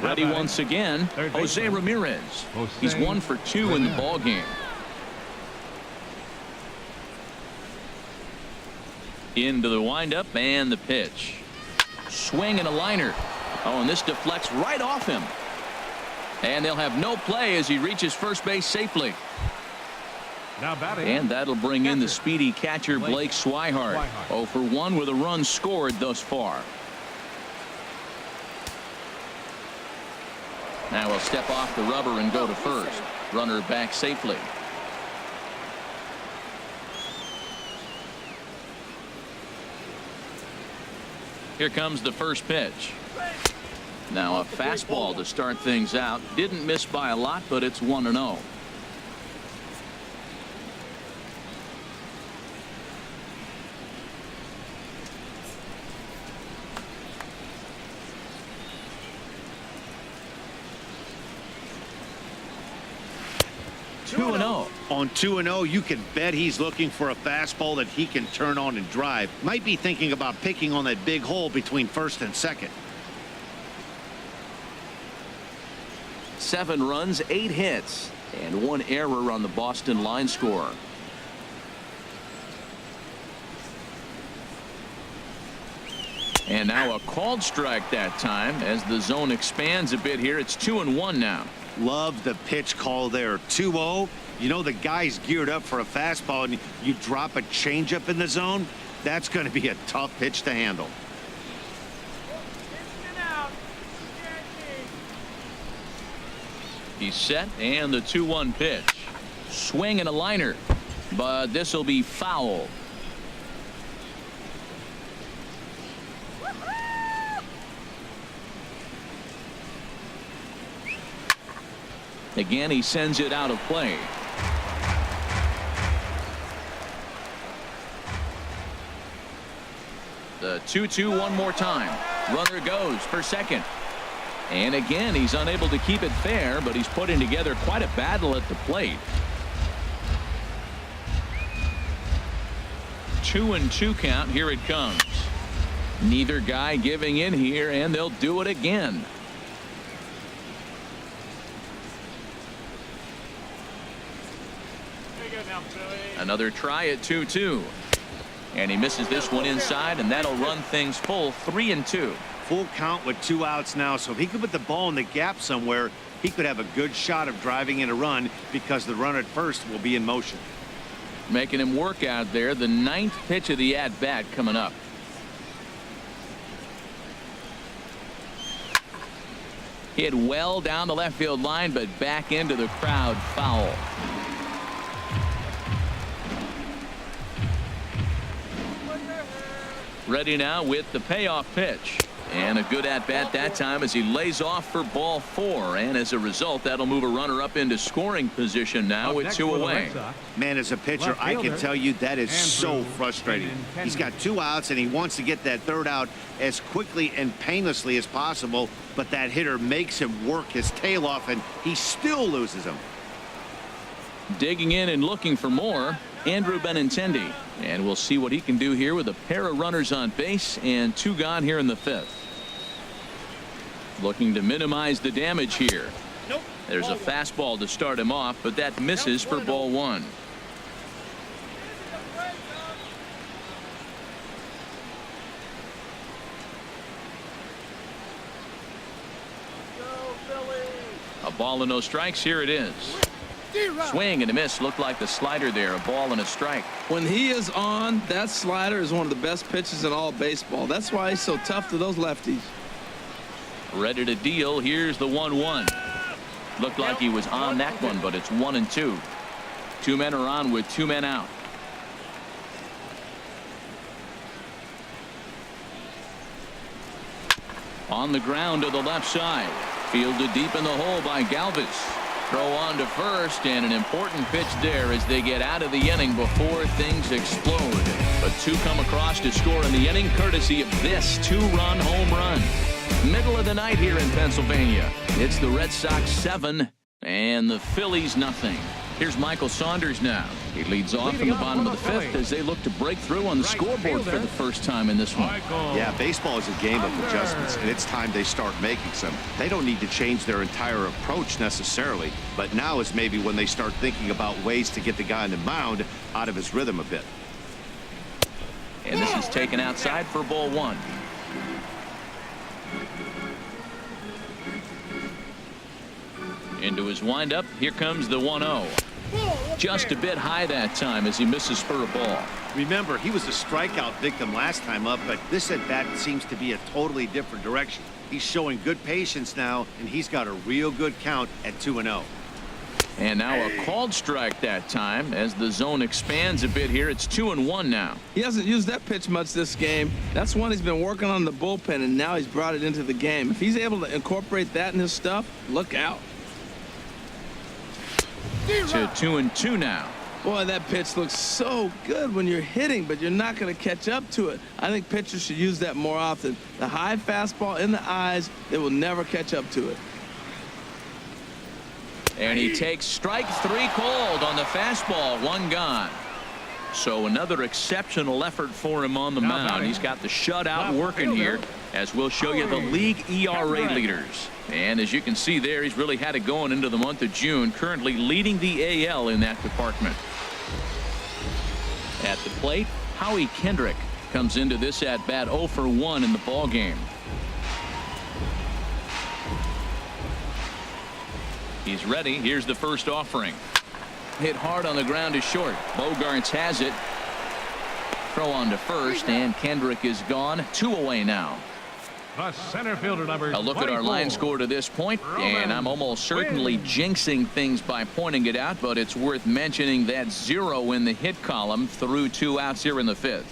Ready once again, Jose Ramirez. He's 1 for 2 in the ball game. Into the windup and the pitch. Swing and a liner. Oh, and this deflects right off him. And they'll have no play as he reaches first base safely. Now batting. And that'll bring in the speedy catcher Blake Swihart. 0 for 1 with a run scored thus far. Now he'll step off the rubber and go to first. Runner back safely. Here comes the first pitch. Now a fastball to start things out. Didn't miss by a lot, but it's 1-0. On 2-0, you can bet he's looking for a fastball that he can turn on and drive. Might be thinking about picking on that big hole between first and second. 7 runs, 8 hits, and 1 error on the Boston line score. And now a called strike that time as the zone expands a bit here. It's 2-1 now. Love the pitch call there. 2-0. You know the guy's geared up for a fastball, and you drop a changeup in the zone. That's going to be a tough pitch to handle. He's set, and the 2-1 pitch. Swing and a liner, but this will be foul. Again, he sends it out of play. The 2-2 one more time. Runner goes for second. And again, he's unable to keep it fair, but he's putting together quite a battle at the plate. 2-2 count. Here it comes. Neither guy giving in here, and they'll do it again. Another try at 2-2. And he misses this one inside, and that'll run things full 3-2. Full count with 2 outs now, so if he could put the ball in the gap somewhere, he could have a good shot of driving in a run because the runner at first will be in motion. Making him work out there. The 9th pitch of the at-bat coming up. Hit well down the left field line, but back into the crowd foul. Ready now with the payoff pitch. And a good at-bat that time as he lays off for ball 4. And as a result, that'll move a runner up into scoring position now with 2 away. Man, as a pitcher, I can tell you that is so frustrating. He's got 2 outs, and he wants to get that 3rd out as quickly and painlessly as possible. But that hitter makes him work his tail off, and he still loses him. Digging in and looking for more, Andrew Benintendi. And we'll see what he can do here with a pair of runners on base and 2 gone here in the 5th. Looking to minimize the damage here. There's a fastball to start him off, but that misses for ball 1. A ball and no strikes. Here it is. Swing and a miss. Looked like the slider there. A ball and a strike. When he is on, that slider is one of the best pitches in all baseball. That's why he's so tough to those lefties. Ready to deal. Here's the 1-1. Looked like he was on that one, but it's 1-2. 2 men are on with 2 men out. On the ground to the left side. Fielded deep in the hole by Galvis. Throw on to first, and an important pitch there as they get out of the inning before things explode. But 2 come across to score in the inning, courtesy of this 2-run home run. Middle of the night here in Pennsylvania. It's the Red Sox 7 and the Phillies nothing. Here's Michael Saunders now. He leads off in the bottom of the 5th as they look to break through on the scoreboard for the first time in this one. Yeah, baseball is a game of adjustments, and it's time they start making some. They don't need to change their entire approach necessarily, but now is maybe when they start thinking about ways to get the guy on the mound out of his rhythm a bit. And this is taken outside for ball 1. Into his windup. Here comes the 1-0. Just a bit high that time as he misses for a ball. Remember, he was a strikeout victim last time up, but this at bat seems to be a totally different direction. He's showing good patience now, and he's got a real good count at 2-0. And now a called strike that time as the zone expands a bit here. It's 2-1 now. He hasn't used that pitch much this game. That's one he's been working on the bullpen, and now he's brought it into the game. If he's able to incorporate that in his stuff, look out. To 2-2 now. Boy, that pitch looks so good when you're hitting, but you're not going to catch up to it. I think pitchers should use that more often. The high fastball in the eyes, they will never catch up to it. And he takes strike 3 called on the fastball. 1 gone. So another exceptional effort for him on the mound. He's got the shutout working here, as we'll show you the league ERA leaders. And as you can see there, he's really had it going into the month of June, currently leading the AL in that department. At the plate, Howie Kendrick comes into this at-bat 0 for 1 in the ball game. He's ready. Here's the first offering. Hit hard on the ground to short. Bogarts has it. Throw on to first, and Kendrick is gone. 2 away now. The center fielder number A look at our line score to this point, and I'm almost certainly jinxing things by pointing it out, but it's worth mentioning that 0 in the hit column through 2 outs here in the 5th.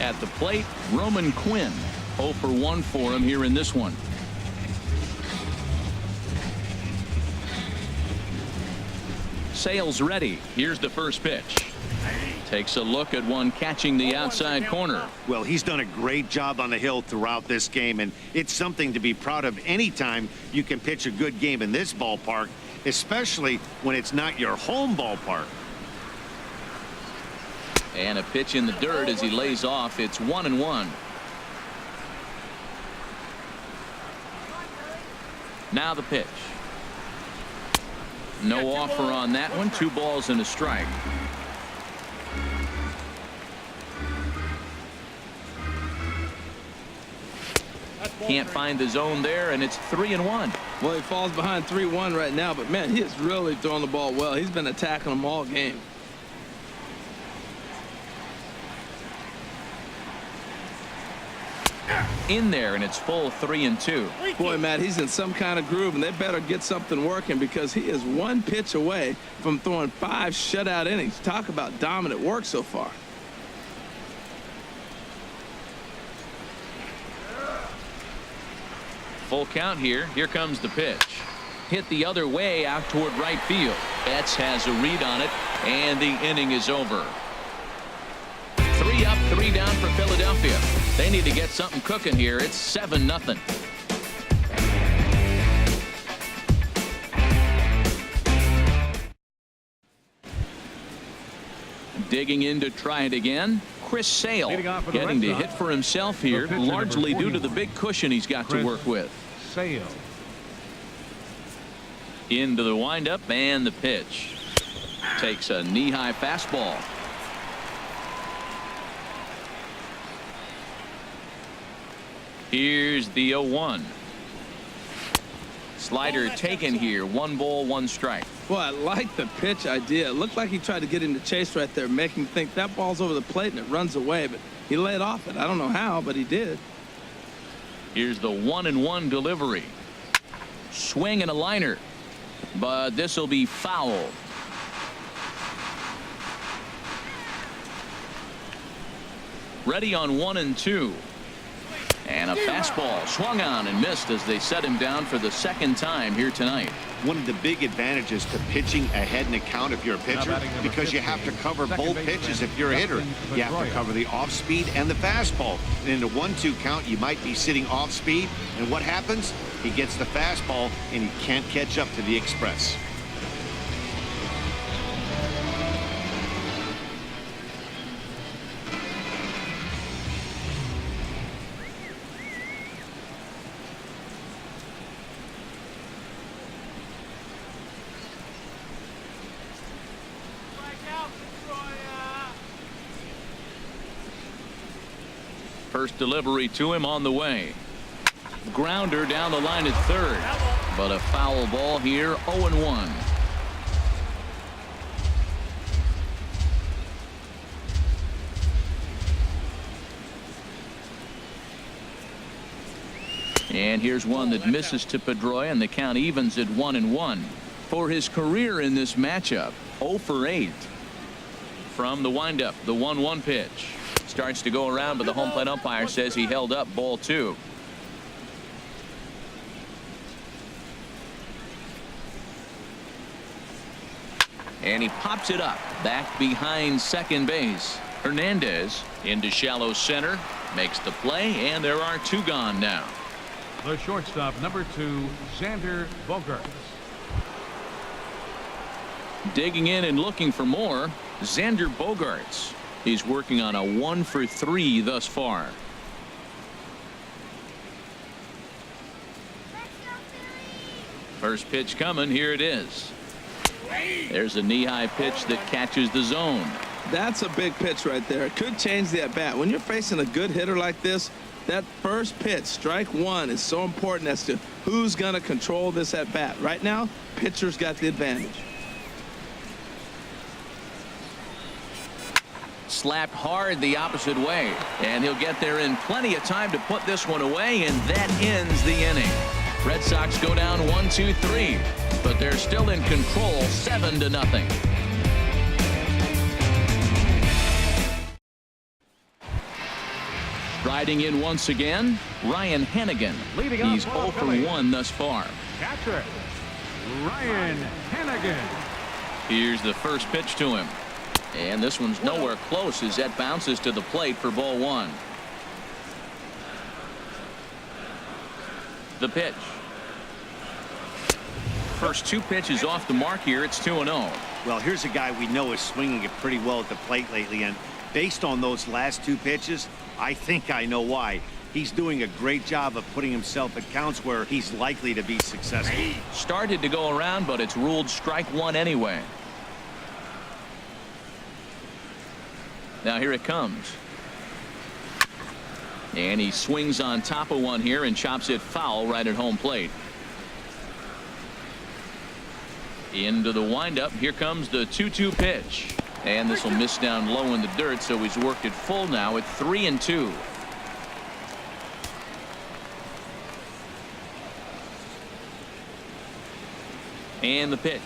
At the plate, Roman Quinn. 0 for 1 for him here in this one. Sales ready. Here's the first pitch. Takes a look at one catching the outside corner. Well, he's done a great job on the hill throughout this game, and it's something to be proud of anytime you can pitch a good game in this ballpark, especially when it's not your home ballpark. And a pitch in the dirt as he lays off. It's 1-1. Now the pitch. No offer on that one. 2 balls and a strike. Can't find the zone there, and it's 3-1. Well, he falls behind 3-1 right now, but man, he is really throwing the ball well. He's been attacking them all game. In there, and it's full 3-2. Boy, Matt, he's in some kind of groove, and they better get something working because he is 1 pitch away from throwing 5 shutout innings. Talk about dominant work so far. Full count here. Here comes the pitch. Hit the other way out toward right field. Betts has a read on it, and the inning is over. 3 up, 3 down for Philadelphia. They need to get something cooking here. It's 7-0. Digging in to try it again. Chris Sale getting to hit for himself here, largely due to the big cushion he's got to work with. Sale. Into the windup and the pitch. Takes a knee-high fastball. Here's the 0-1. Slider taken here. 1 ball, 1 strike. Boy, I like the pitch idea. It looked like he tried to get into chase right there, make him think that ball's over the plate and it runs away, but he laid off it. I don't know how, but he did. Here's the 1-1 delivery. Swing and a liner, but this will be foul. Ready on 1-2. And a fastball swung on and missed as they set him down for the 2nd time here tonight. One of the big advantages to pitching ahead in the count if you're a pitcher, because you have to cover both pitches if you're a hitter. You have to cover the off speed and the fastball. And in the 1-2 count, you might be sitting off speed. And what happens? He gets the fastball and he can't catch up to the express. First delivery to him on the way. Grounder down the line at 3rd, but a foul ball here. 0-1. And here's one that misses to Pedroia, and the count evens at 1-1. For his career in this matchup, 0 for 8. From the windup, the 1-1 pitch. Starts to go around, but the home plate umpire says he held up. Ball 2. And he pops it up back behind second base. Hernandez into shallow center, makes the play, and there are 2 gone now. The shortstop, number 2, Xander Bogaerts. Digging in and looking for more, Xander Bogaerts. He's working on a 1 for 3 thus far. First pitch coming. Here it is. There's a knee-high pitch that catches the zone. That's a big pitch right there. It could change the at-bat. When you're facing a good hitter like this, that first pitch, strike 1, is so important as to who's going to control this at-bat. Right now, pitcher's got the advantage. Slapped hard the opposite way, and he'll get there in plenty of time to put this one away, and that ends the inning. Red Sox go down 1-2-3, but they're still in control 7-0. Riding in once again, Ryan Hennigan. He's 0 for 1 thus far. Catcher, Ryan Hennigan. Here's the first pitch to him. And this one's nowhere close as that bounces to the plate for ball one. The pitch. First two pitches off the mark here. It's 2-0. Well, here's a guy we know is swinging it pretty well at the plate lately, and based on those last two pitches, I think I know why. He's doing a great job of putting himself at counts where he's likely to be successful. Started to go around, but it's ruled strike one anyway. Now here it comes. And he swings on top of one here and chops it foul right at home plate. Into the windup. Here comes the 2-2 pitch. And this will miss down low in the dirt, so he's worked it full now at 3-2. And the pitch.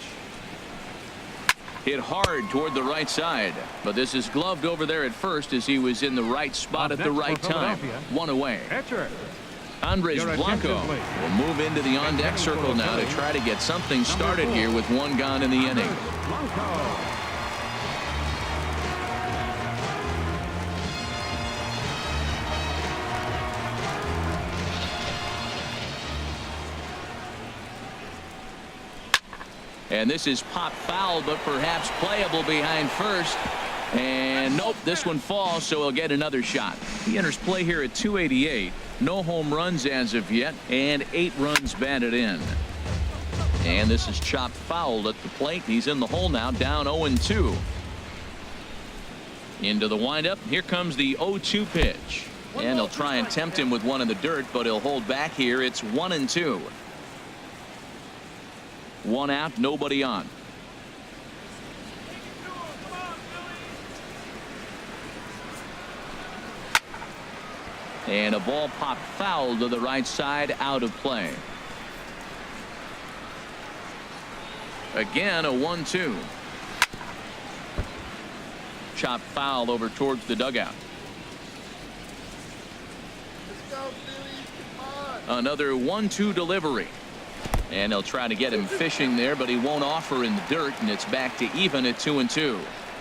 Hit hard toward the right side, but this is gloved over there at first as he was in the right spot at the right time. One away. Andres Blanco will move into the on-deck circle now to try to get something started here with one gone in the inning. And this is pop foul, but perhaps playable behind first. And nope, this one falls, so he'll get another shot. He enters play here at 288. No home runs as of yet, and 8 runs batted in. And this is chopped foul at the plate. He's in the hole now, down 0-2. Into the windup. Here comes the 0-2 pitch. And he'll try and tempt him with one in the dirt, but he'll hold back here. It's 1-2. One out, nobody on. And a ball popped foul to the right side, out of play. Again, a 1-2. Chopped foul over towards the dugout. Another 1-2 delivery. And he'll try to get him fishing there, but he won't offer in the dirt, and it's back to even at 2-2.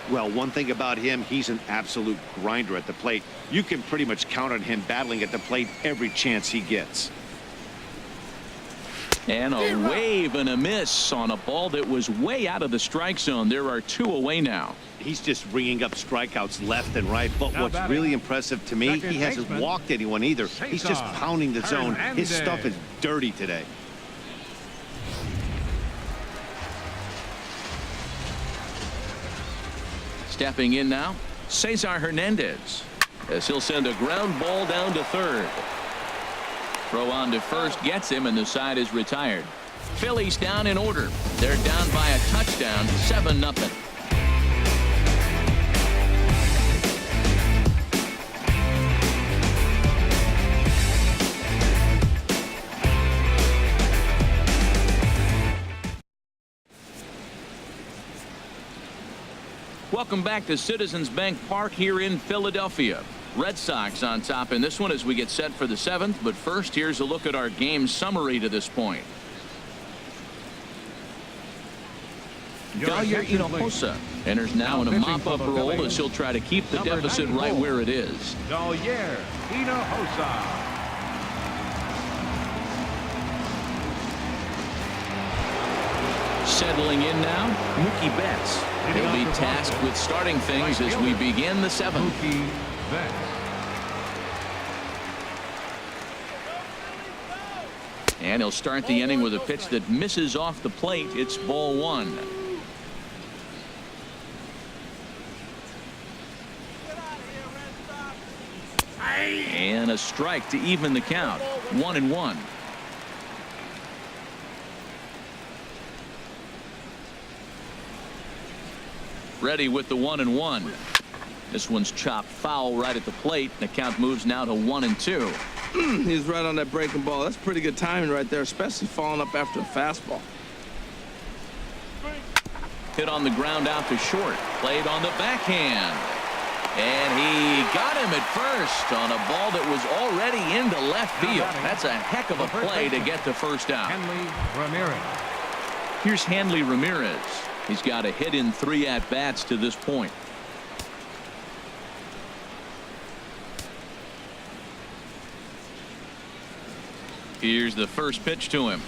Well, one thing about him, he's an absolute grinder at the plate. You can pretty much count on him battling at the plate every chance he gets. And a wave and a miss on a ball that was way out of the strike zone. There are 2 away now. He's just ringing up strikeouts left and right. But what's really impressive to me, he hasn't walked anyone either. He's just pounding the zone. His stuff is dirty today. Stepping in now, CESAR Hernandez, as he'll send a ground ball down to third. Throw on to first gets him, and the side is retired. Phillies down in order. They're down by a touchdown, 7-0. Welcome back to Citizens Bank Park here in Philadelphia. Red Sox on top in this one as we get set for the 7th. But first, here's a look at our game summary to this point. Galia Hinojosa enters now in a mop-up role as he'll try to keep the deficit right where it is. Galia Hinojosa. Settling in now, Mookie Betts. He'll be tasked with starting things as we begin the 7th. Mookie Betts. And he'll start the inning with a pitch that misses off the plate. It's ball 1. And a strike to even the count. 1-1. Ready with the 1-1. This one's chopped foul right at the plate. The count moves now to 1-2. He's right on that breaking ball. That's pretty good timing right there, especially falling up after a fastball. Hit on the ground out to short. Played on the backhand. And he got him at first on a ball that was already into left field. That's a heck of a play to get the first out. Hanley Ramirez. Here's Hanley Ramirez. He's got a hit in 3 at-bats to this point. Here's the first pitch to him.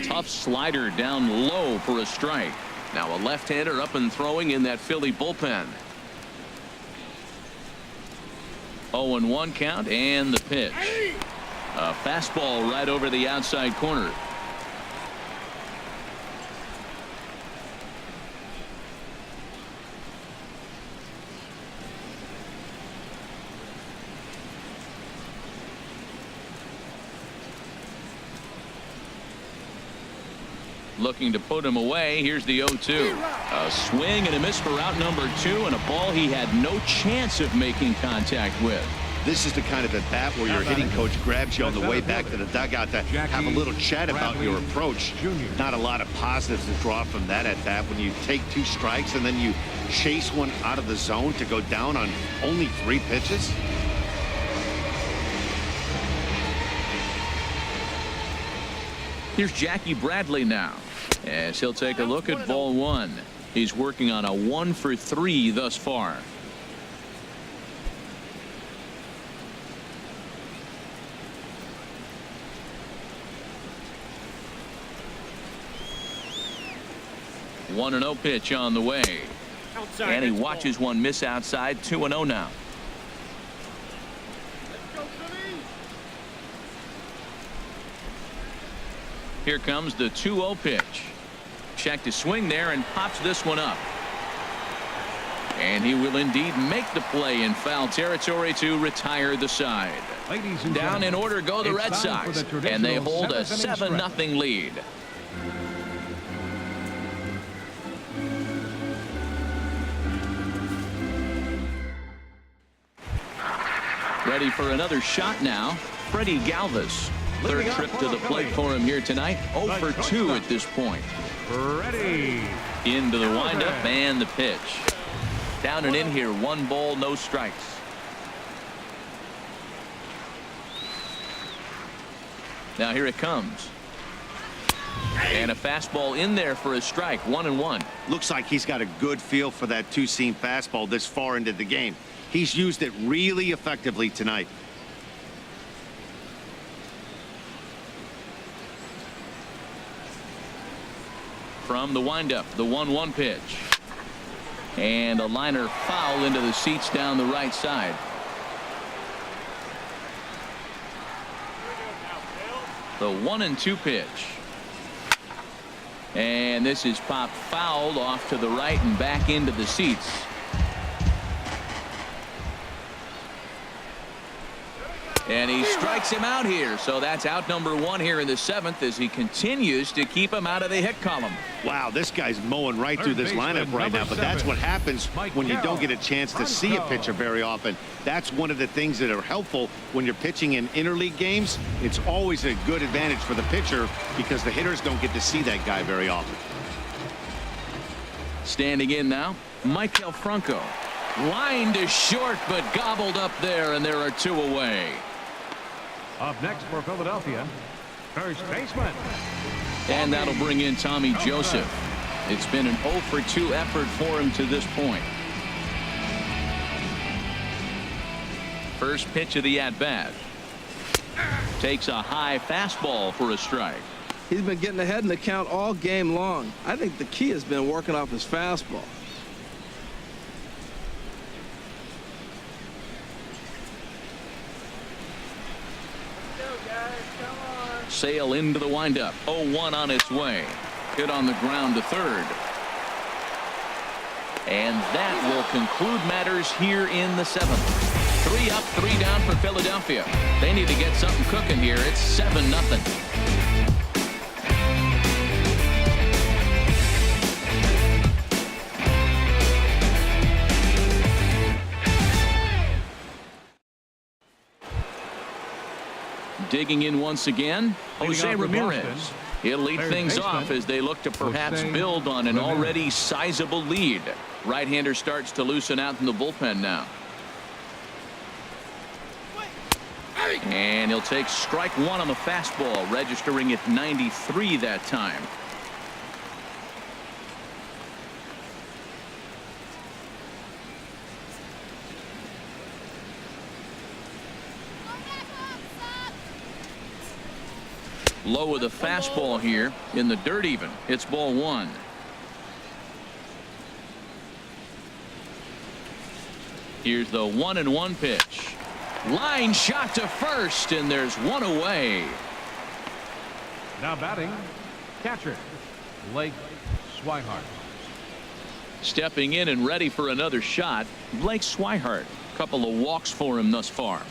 Tough slider down low for a strike. Now a left-hander up and throwing in that Philly bullpen. 0-1 count and the pitch. A fastball right over the outside corner. Looking to put him away. Here's the 0-2. A swing and a miss for out number 2, and a ball he had no chance of making contact with. This is the kind of at bat where your hitting coach grabs you on the way back to the dugout to have a little chat about your approach. Not a lot of positives to draw from that at bat when you take 2 strikes and then you chase one out of the zone to go down on only 3 pitches. Here's Jackie Bradley now, as he'll take a look at ball 1. He's working on a 1 for 3 thus far. One 1-0 pitch on the way. And he watches one miss outside. 2-0 now. Here comes the 2-0 pitch. Check to swing there and pops this one up. And he will indeed make the play in foul territory to retire the side. Down in order go the Red Sox, and they hold a 7-0 lead. Ready for another shot now. Freddie Galvis. Third trip to the plate for him here tonight. 0 for 2 at this point. Ready. Into the windup and the pitch. Down and in here. 1 ball, no strikes. Now here it comes. And a fastball in there for a strike. 1-1. Looks like he's got a good feel for that 2-seam fastball this far into the game. He's used it really effectively tonight. From the windup, the 1-1 pitch. And a liner foul into the seats down the right side. The 1-2 pitch. And this is popped fouled off to the right and back into the seats. And he strikes him out here. So that's out number 1 here in the 7th as he continues to keep him out of the hit column. Wow, this guy's mowing right through this lineup right now. But that's what happens when you don't get a chance to see a pitcher very often. That's one of the things that are helpful when you're pitching in interleague games. It's always a good advantage for the pitcher because the hitters don't get to see that guy very often. Standing in now, Maikel Franco. Line to short, but gobbled up there, and there are 2 away. Up next for Philadelphia, first baseman. And that'll bring in Tommy Joseph. It's been an 0 for 2 effort for him to this point. First pitch of the at-bat. Takes a high fastball for a strike. He's been getting ahead in the count all game long. I think the key has been working off his fastball. Sale into the windup. 0-1 on its way. Hit on the ground to third. And that will conclude matters here in the 7th. 3 up, 3 down for Philadelphia. They need to get something cooking here. It's 7-0. Digging in once again, Jose Ramirez. He'll lead things off as they look to perhaps build on an already sizable lead. Right-hander starts to loosen out in the bullpen now. And he'll take strike 1 on the fastball, registering at 93 that time. Low with a fastball here in the dirt even. It's ball one. Here's the 1-1 pitch. Line shot to first, and there's one away. Now batting, catcher, Blake Swihart. Stepping in and ready for another shot, Blake Swihart. Couple of walks for him thus far.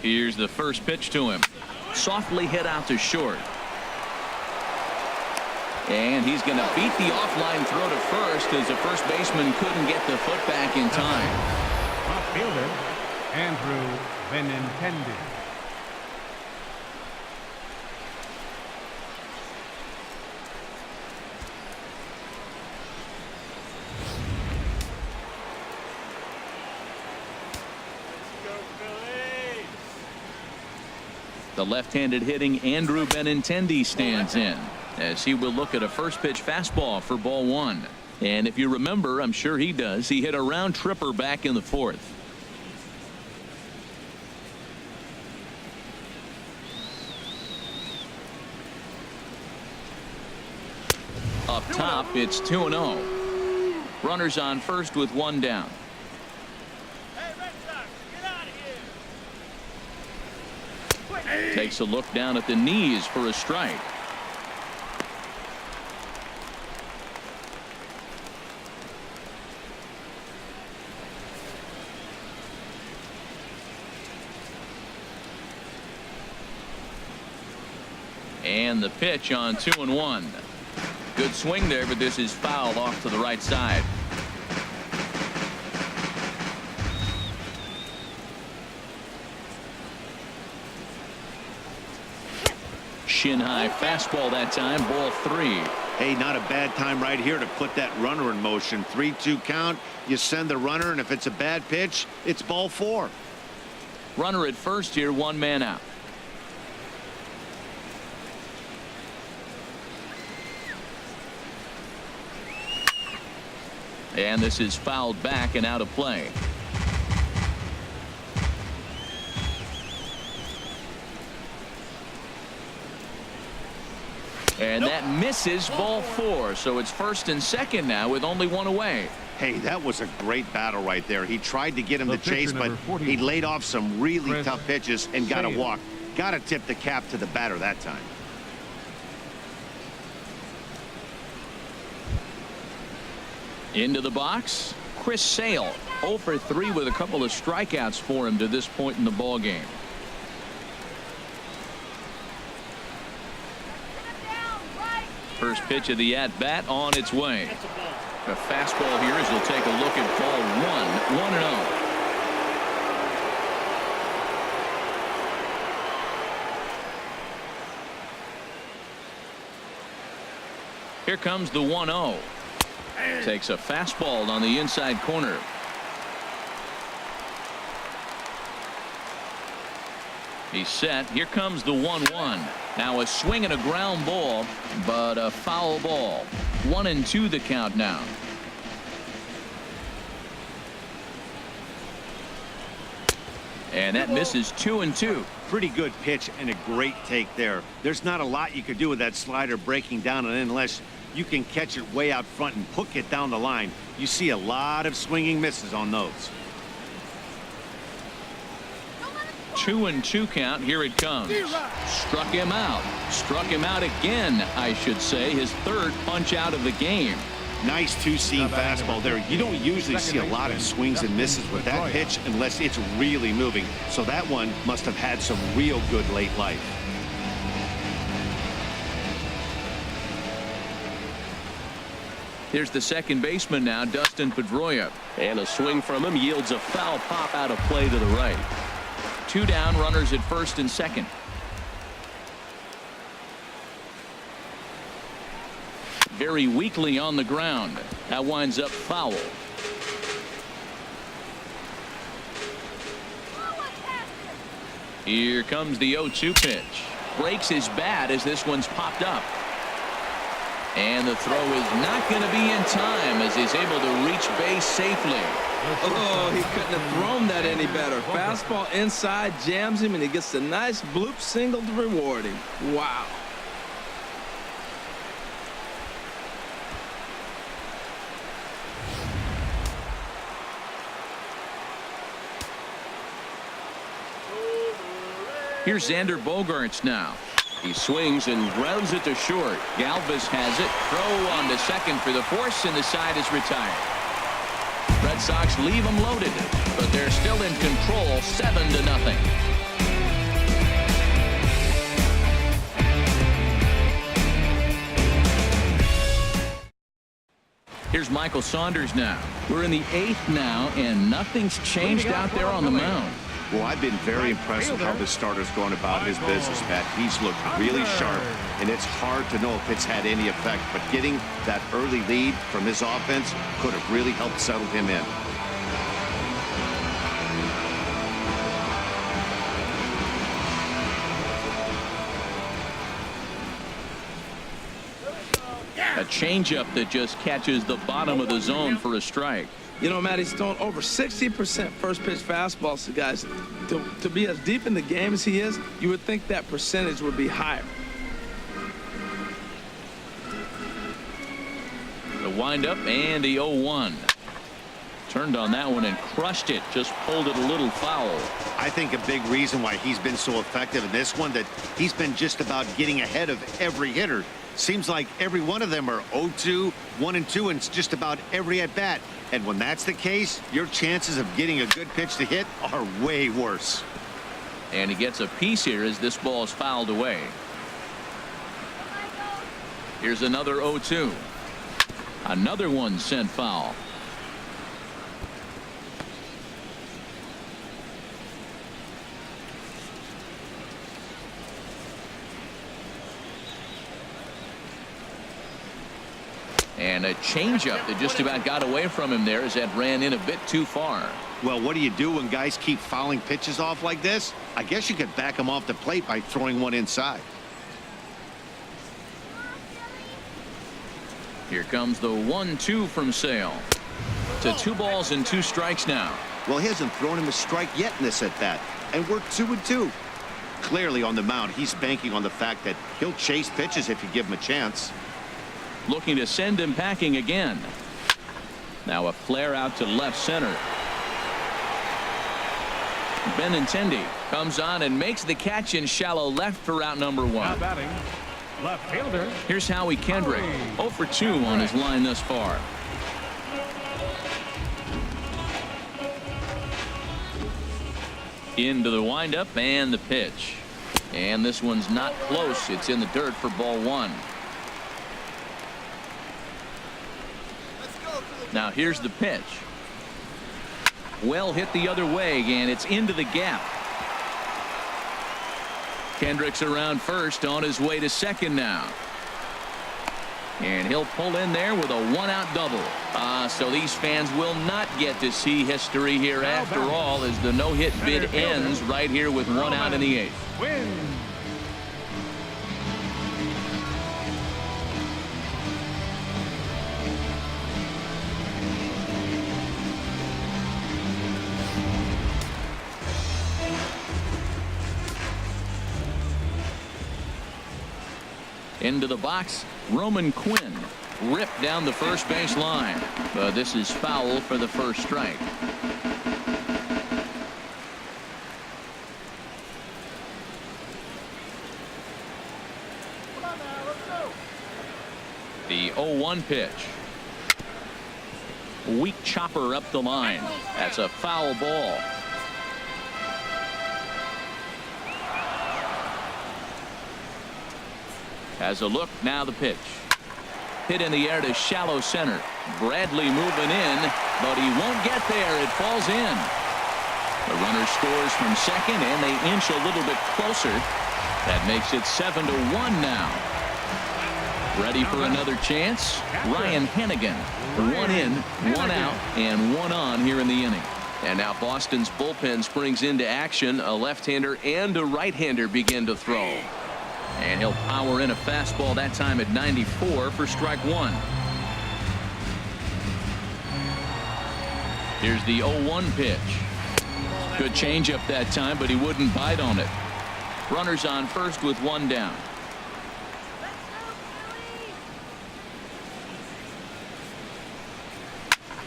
Here's the first pitch to him. Softly hit out to short. And he's going to beat the offline throw to first as the first baseman couldn't get the foot back in time. Top fielder, Andrew Benintendi. The left-handed hitting Andrew Benintendi stands in as he will look at a first pitch fastball for ball one. And if you remember, I'm sure he does, he hit a round tripper back in the fourth. Up top, it's 2-0. Runners on first with one down. Takes a look down at the knees for a strike. And the pitch on 2-1. Good swing there, but this is foul off to the right side. Shin high fastball that time, ball three. Hey, not a bad time right here to put that runner in motion. 3-2 count. You send the runner, and if it's a bad pitch, it's ball four. Runner at first here, one man out. And this is fouled back and out of play. And that misses, ball four. So it's first and second now with only one away. Hey, that was a great battle right there. He tried to get him to chase, but he laid off some really tough pitches and got a walk. Got to tip the cap to the batter that time. Into the box, Chris Sale. 0 for 3 with a couple of strikeouts for him to this point in the ball game. First pitch of the at-bat on its way. A fastball here as he'll take a look at ball one. 1-0. Here comes the 1-0. Takes a fastball on the inside corner. He's set. Here comes the 1-1. Now a swing and a ground ball, but a foul ball. 1-2 the count now. And that misses 2-2. Pretty good pitch and a great take there. There's not a lot you could do with that slider breaking down and in unless you can catch it way out front and hook it down the line. You see a lot of swinging misses on those. 2-2 count. Here it comes. Struck him out. Struck him out again, I should say. His third punch out of the game. Nice two-seam fastball there. You don't usually see a lot of swings and misses with that pitch unless it's really moving. So that one must have had some real good late life. Here's the second baseman now, Dustin Pedroia. And a swing from him yields a foul pop out of play to the right. 2 down, runners at first and second. Very weakly on the ground. That winds up foul. Here comes the 0-2 pitch. Breaks his bat as this one's popped up. And the throw is not going to be in time as he's able to reach base safely. Oh, he couldn't have thrown that any better. Fastball inside, jams him, and he gets a nice bloop single to reward him. Wow. Here's Xander Bogaerts now. He swings and grounds it to short. Galvis has it. Throw on to second for the force, and the side is retired. Red Sox leave them loaded, but they're still in control, 7-0. Here's Michael Saunders now. We're in the 8th now, and nothing's changed out there on the mound. Well, I've been very impressed with how this starter's going about his business, Pat. He's looked really sharp, and it's hard to know if it's had any effect. But getting that early lead from his offense could have really helped settle him in. A changeup that just catches the bottom of the zone for a strike. You know, Matt, he's thrown over 60% first pitch fastballs to guys. To be as deep in the game as he is, you would think that percentage would be higher. The windup and the 0-1. Turned on that one and crushed it. Just pulled it a little foul. I think a big reason why he's been so effective in this one, that he's been just about getting ahead of every hitter. Seems like every one of them are 0-2, 1-2, and it's just about every at-bat. And when that's the case, your chances of getting a good pitch to hit are way worse. And he gets a piece here as this ball is fouled away. Here's another 0-2. Another one sent foul. And a changeup that just about got away from him there as that ran in a bit too far. Well, what do you do when guys keep fouling pitches off like this? I guess you could back them off the plate by throwing one inside. Here comes the 1-2 from Sale. To 2 balls and 2 strikes now. Well, he hasn't thrown him a strike yet in this at-bat, and we're 2-2. Clearly on the mound, he's banking on the fact that he'll chase pitches if you give him a chance. Looking to send him packing again. Now a flare out to left center. Benintendi comes on and makes the catch in shallow left for out number 1. Now batting, left fielder. Here's Howie Kendrick, 0 for 2 on his line thus far. Into the windup and the pitch. And this one's not close. It's in the dirt for ball 1. Now here's the pitch. Well hit the other way, and it's into the gap. Kendrick's around first, on his way to second now. And he'll pull in there with a 1-out double. So these fans will not get to see history here after all, as the no-hit bid ends right here with 1 out in the 8th. Win. Into the box, Roman Quinn ripped down the first base line. But this is foul for the first strike. The 0-1 pitch. Weak chopper up the line. That's a foul ball. Has a look, now the pitch. Hit in the air to shallow center. Bradley moving in, but he won't get there. It falls in. The runner scores from second, and they inch a little bit closer. That makes it 7-1 now. Ready for another chance? Ryan Hennigan. 1 in, 1 out, and 1 on here in the inning. And now Boston's bullpen springs into action. A left-hander and a right-hander begin to throw. And he'll power in a fastball that time at 94 for strike one. Here's the 0-1 pitch. Good changeup that time, but he wouldn't bite on it. Runners on first with one down.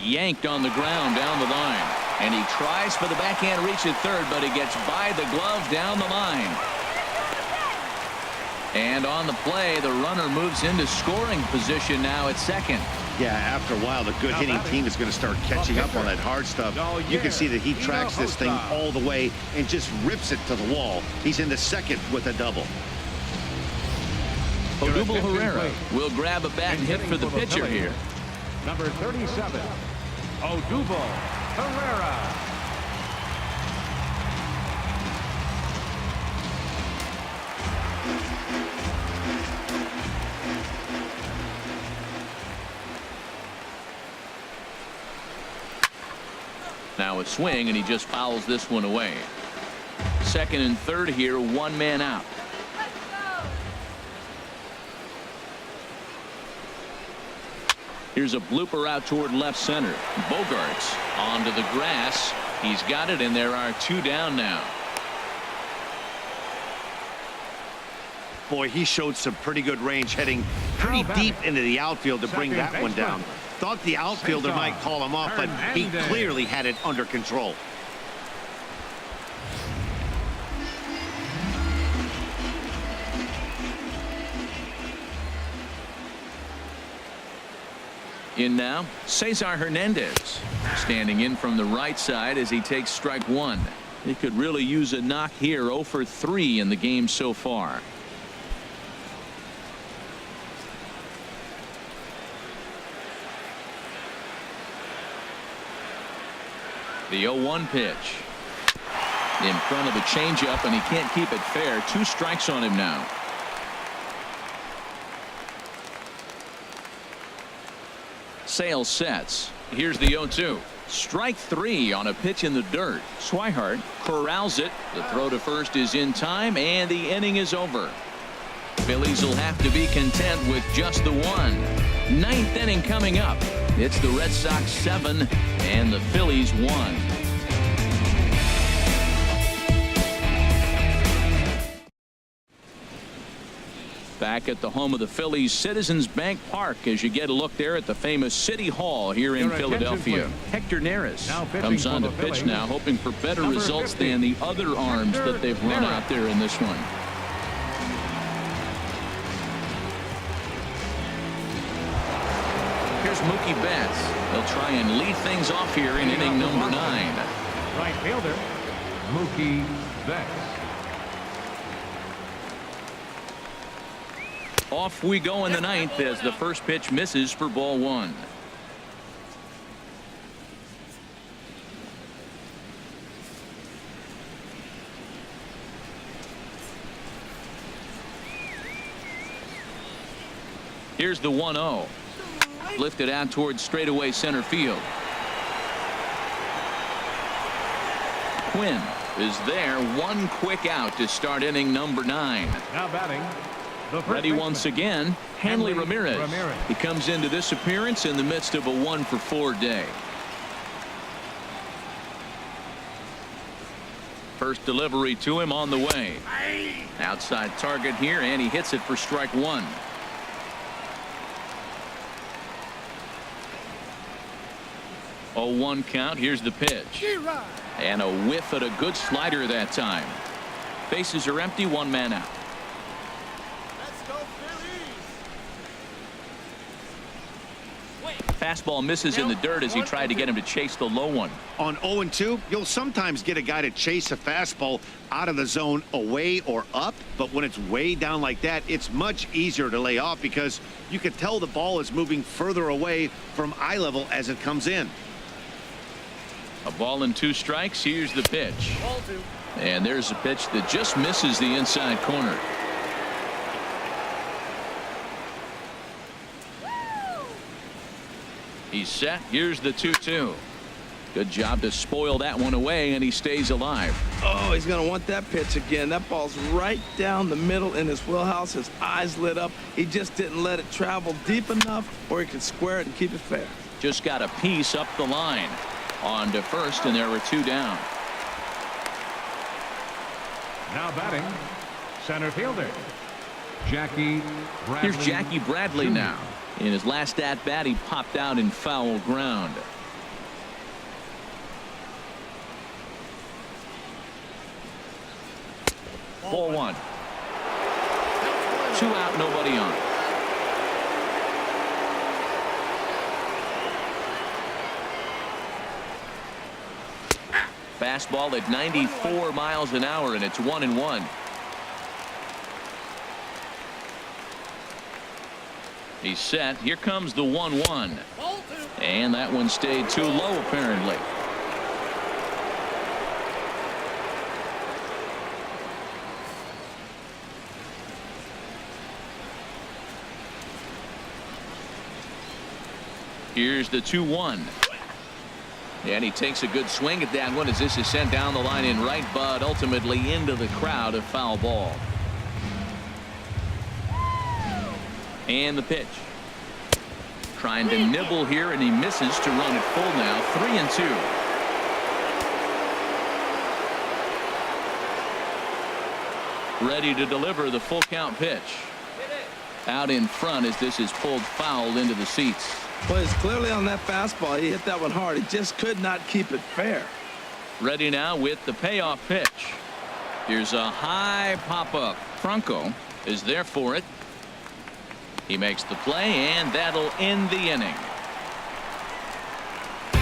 Yanked on the ground down the line. And he tries for the backhand reach at third, but he gets by the glove down the line. And on the play, the runner moves into scoring position now at second. Yeah, after a while, the good hitting team is going to start catching up on that hard stuff. You can see that he tracks this thing all the way and just rips it to the wall. He's into second with a double. Odubel Herrera will grab a bat and hit for the pitcher here. Number 37, Odubel Herrera. Now a swing, and he just fouls this one away. Second and third here, one man out. Here's a blooper out toward left center. Bogarts onto the grass. He's got it, and there are two down now. Boy, he showed some pretty good range, heading pretty deep into the outfield to bring that one down. Thought the outfielder might call him off, but he clearly had it under control. In now, CESAR Hernandez standing in from the right side as he takes strike one. He could really use a knock here. 0 for 3 in the game so far. The 0-1 pitch. In front of the changeup, and he can't keep it fair. 2 strikes on him now. Sale sets. Here's the 0-2. Strike 3 on a pitch in the dirt. Swihart corrals it. The throw to first is in time, and the inning is over. Phillies will have to be content with just the one. 9th inning coming up. It's the Red Sox 7 and the Phillies 1. Back at the home of the Phillies, Citizens Bank Park, as you get a look there at the famous City Hall here in Philadelphia. Hector Neris comes on to pitch now, hoping for better results than the other arms that they've run out there in this one. Here's Mookie Betts. They'll try and lead things off here in inning number 9. Right fielder, Mookie Betts. Off we go in the 9th as the first pitch misses for ball 1. Here's the 1-0. Lifted out towards straightaway center field. Quinn is there. One quick out to start inning number 9. Now batting. Ready once again, Hanley Ramirez. He comes into this appearance in the midst of a 1-for-4 day. First delivery to him on the way. Outside target here, and he hits it for strike 1. Oh, 1 count. Here's the pitch. And a whiff at a good slider that time. Bases are empty, 1 man out. Fastball misses in the dirt as he tried to get him to chase the low one. On 0-2, you'll sometimes get a guy to chase a fastball out of the zone away or up, but when it's way down like that, it's much easier to lay off because you can tell the ball is moving further away from eye level as it comes in. A ball and 2 strikes. Here's the pitch. And there's a pitch that just misses the inside corner. He's set. Here's the 2-2. Good job to spoil that one away, and he stays alive. Oh, he's going to want that pitch again. That ball's right down the middle in his wheelhouse. His eyes lit up. He just didn't let it travel deep enough where he could square it and keep it fair. Just got a piece up the line. On to first, and there were 2 down. Now batting, center fielder, Jackie Bradley. Here's Jackie Bradley now. In his last at-bat, he popped out in foul ground. Ball 1. 2 out, nobody on. Fastball at 94 miles an hour, and it's 1-1. He's set. Here comes the 1-1. And that one stayed too low, apparently. Here's the 2-1. And he takes a good swing at that one as this is sent down the line in right, but ultimately into the crowd, a foul ball. And the pitch. Trying to nibble here, and he misses to run it full now. 3-2. Ready to deliver the full count pitch. Out in front as this is pulled foul into the seats. Well, he's clearly on that fastball. He hit that one hard. He just could not keep it fair. Ready now with the payoff pitch. Here's a high pop-up. Franco is there for it. He makes the play, and that'll end the inning.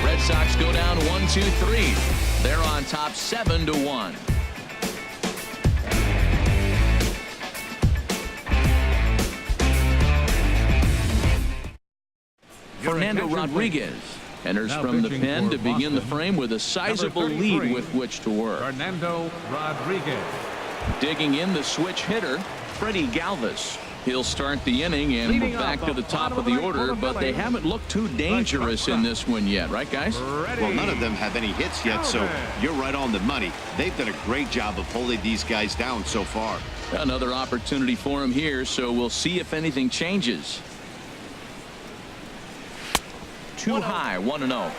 Red Sox go down 1-2-3. They're on top 7-1. Fernando Rodriguez enters Now from the pitching pen for to begin the Boston, frame with a sizable number lead 33, with which to work. Fernando Rodriguez. Digging in the switch hitter, Freddie Galvis. He'll start the inning, and Leading we're back off to the the top bottom of of the the order, right but they corner haven't looked too dangerous in this one yet, right, guys? Ready. Well, none of them have any hits yet, so you're right on the money. They've done a great job of holding these guys down so far. Another opportunity for him here, so we'll see if anything changes. Too high, 1-0.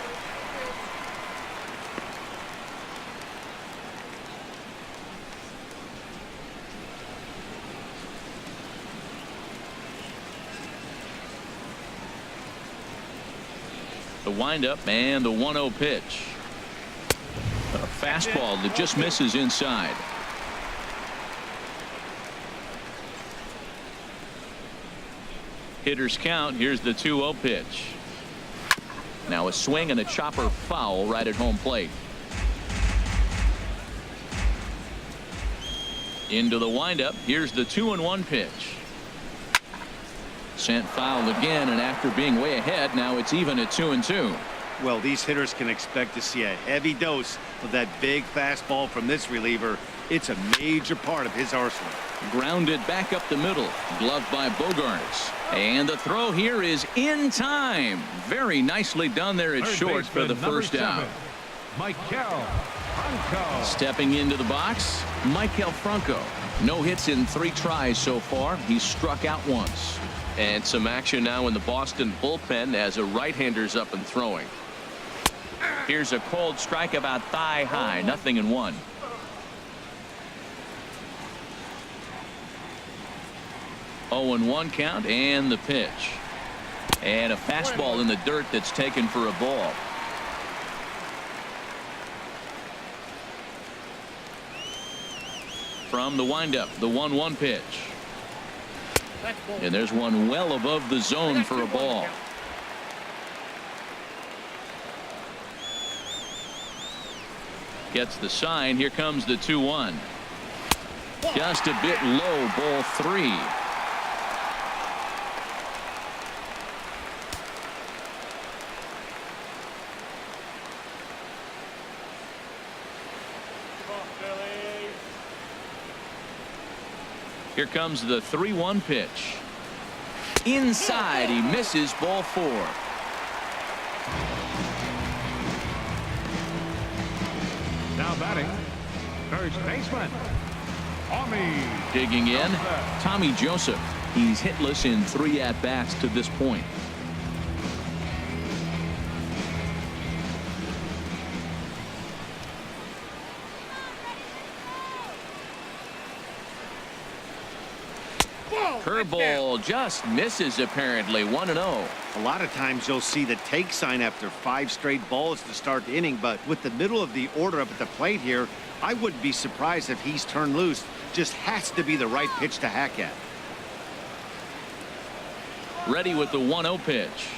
The windup and the 1-0 pitch. A fastball that just misses inside. Hitters count. Here's the 2-0 pitch. Now a swing and a chopper foul right at home plate. Into the windup. Here's the 2-1 pitch. Sent foul again, and after being way ahead, now it's even at 2-2. Well, these hitters can expect to see a heavy dose of that big fastball from this reliever. It's a major part of his arsenal. Grounded back up the middle. Gloved by Bogarts. And the throw here is in time. Very nicely done there at Third short for the baseman, number first out. 7, Maikel Franco. Stepping into the box, Maikel Franco. No hits in 3 tries so far. He's struck out once. And some action now in the Boston bullpen as a right-hander's up and throwing. Here's a cold strike about thigh high. 0-1. Oh, and 1 count, and the pitch. And a fastball in the dirt that's taken for a ball. From the windup, the 1-1 pitch. And there's one well above the zone for a ball. Gets the sign. Here comes the 2-1. Just a bit low, ball 3. Here comes the 3-1 pitch. Inside, he misses, ball 4. Now batting, first baseman, Tommy. Digging in, Tommy Joseph. He's hitless in 3 at-bats to this point. Curveball just misses apparently. 1-0. A lot of times you'll see the take sign after 5 straight balls to start the inning, but with the middle of the order up at the plate here, I wouldn't be surprised if he's turned loose. Just has to be the right pitch to hack at. Ready with the 1-0 pitch.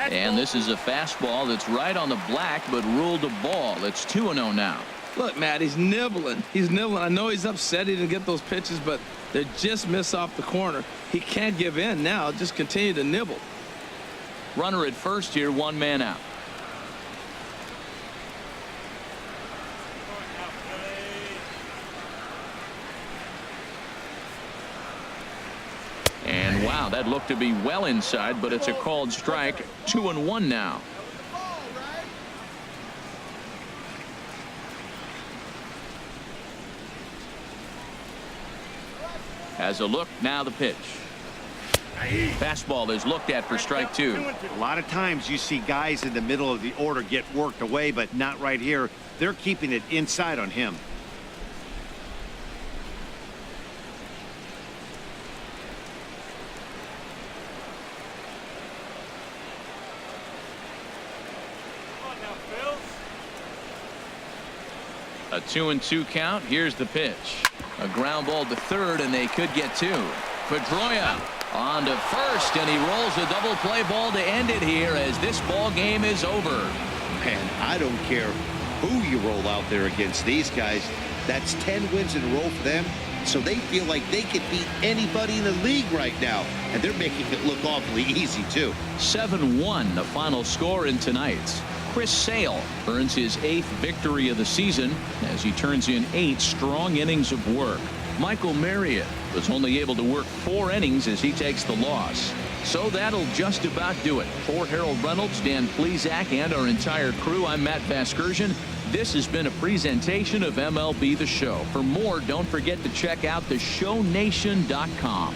And this is a fastball that's right on the black but ruled a ball. It's 2-0 now. Look, Matt, he's nibbling. He's nibbling. I know he's upset he didn't get those pitches, but they just miss off the corner. He can't give in now. Just continue to nibble. Runner at first here, 1 man out. And wow, that looked to be well inside, but it's a called strike. 2-1 now. Has a look, now the pitch. Fastball is looked at for strike 2. A lot of times you see guys in the middle of the order get worked away, but not right here. They're keeping it inside on him. A 2-2 count. Here's the pitch. A ground ball to third, and they could get 2. Pedroia on to first, and he rolls a double play ball to end it here as this ball game is over. Man, I don't care who you roll out there against these guys. That's 10 wins in a row for them, so they feel like they could beat anybody in the league right now, and they're making it look awfully easy, too. 7-1, the final score in tonight's. Chris Sale earns his 8th victory of the season as he turns in 8 strong innings of work. Michael Marriott was only able to work 4 innings as he takes the loss. So that'll just about do it. For Harold Reynolds, Dan Plesac, and our entire crew, I'm Matt Vasgersian. This has been a presentation of MLB The Show. For more, don't forget to check out theshownation.com.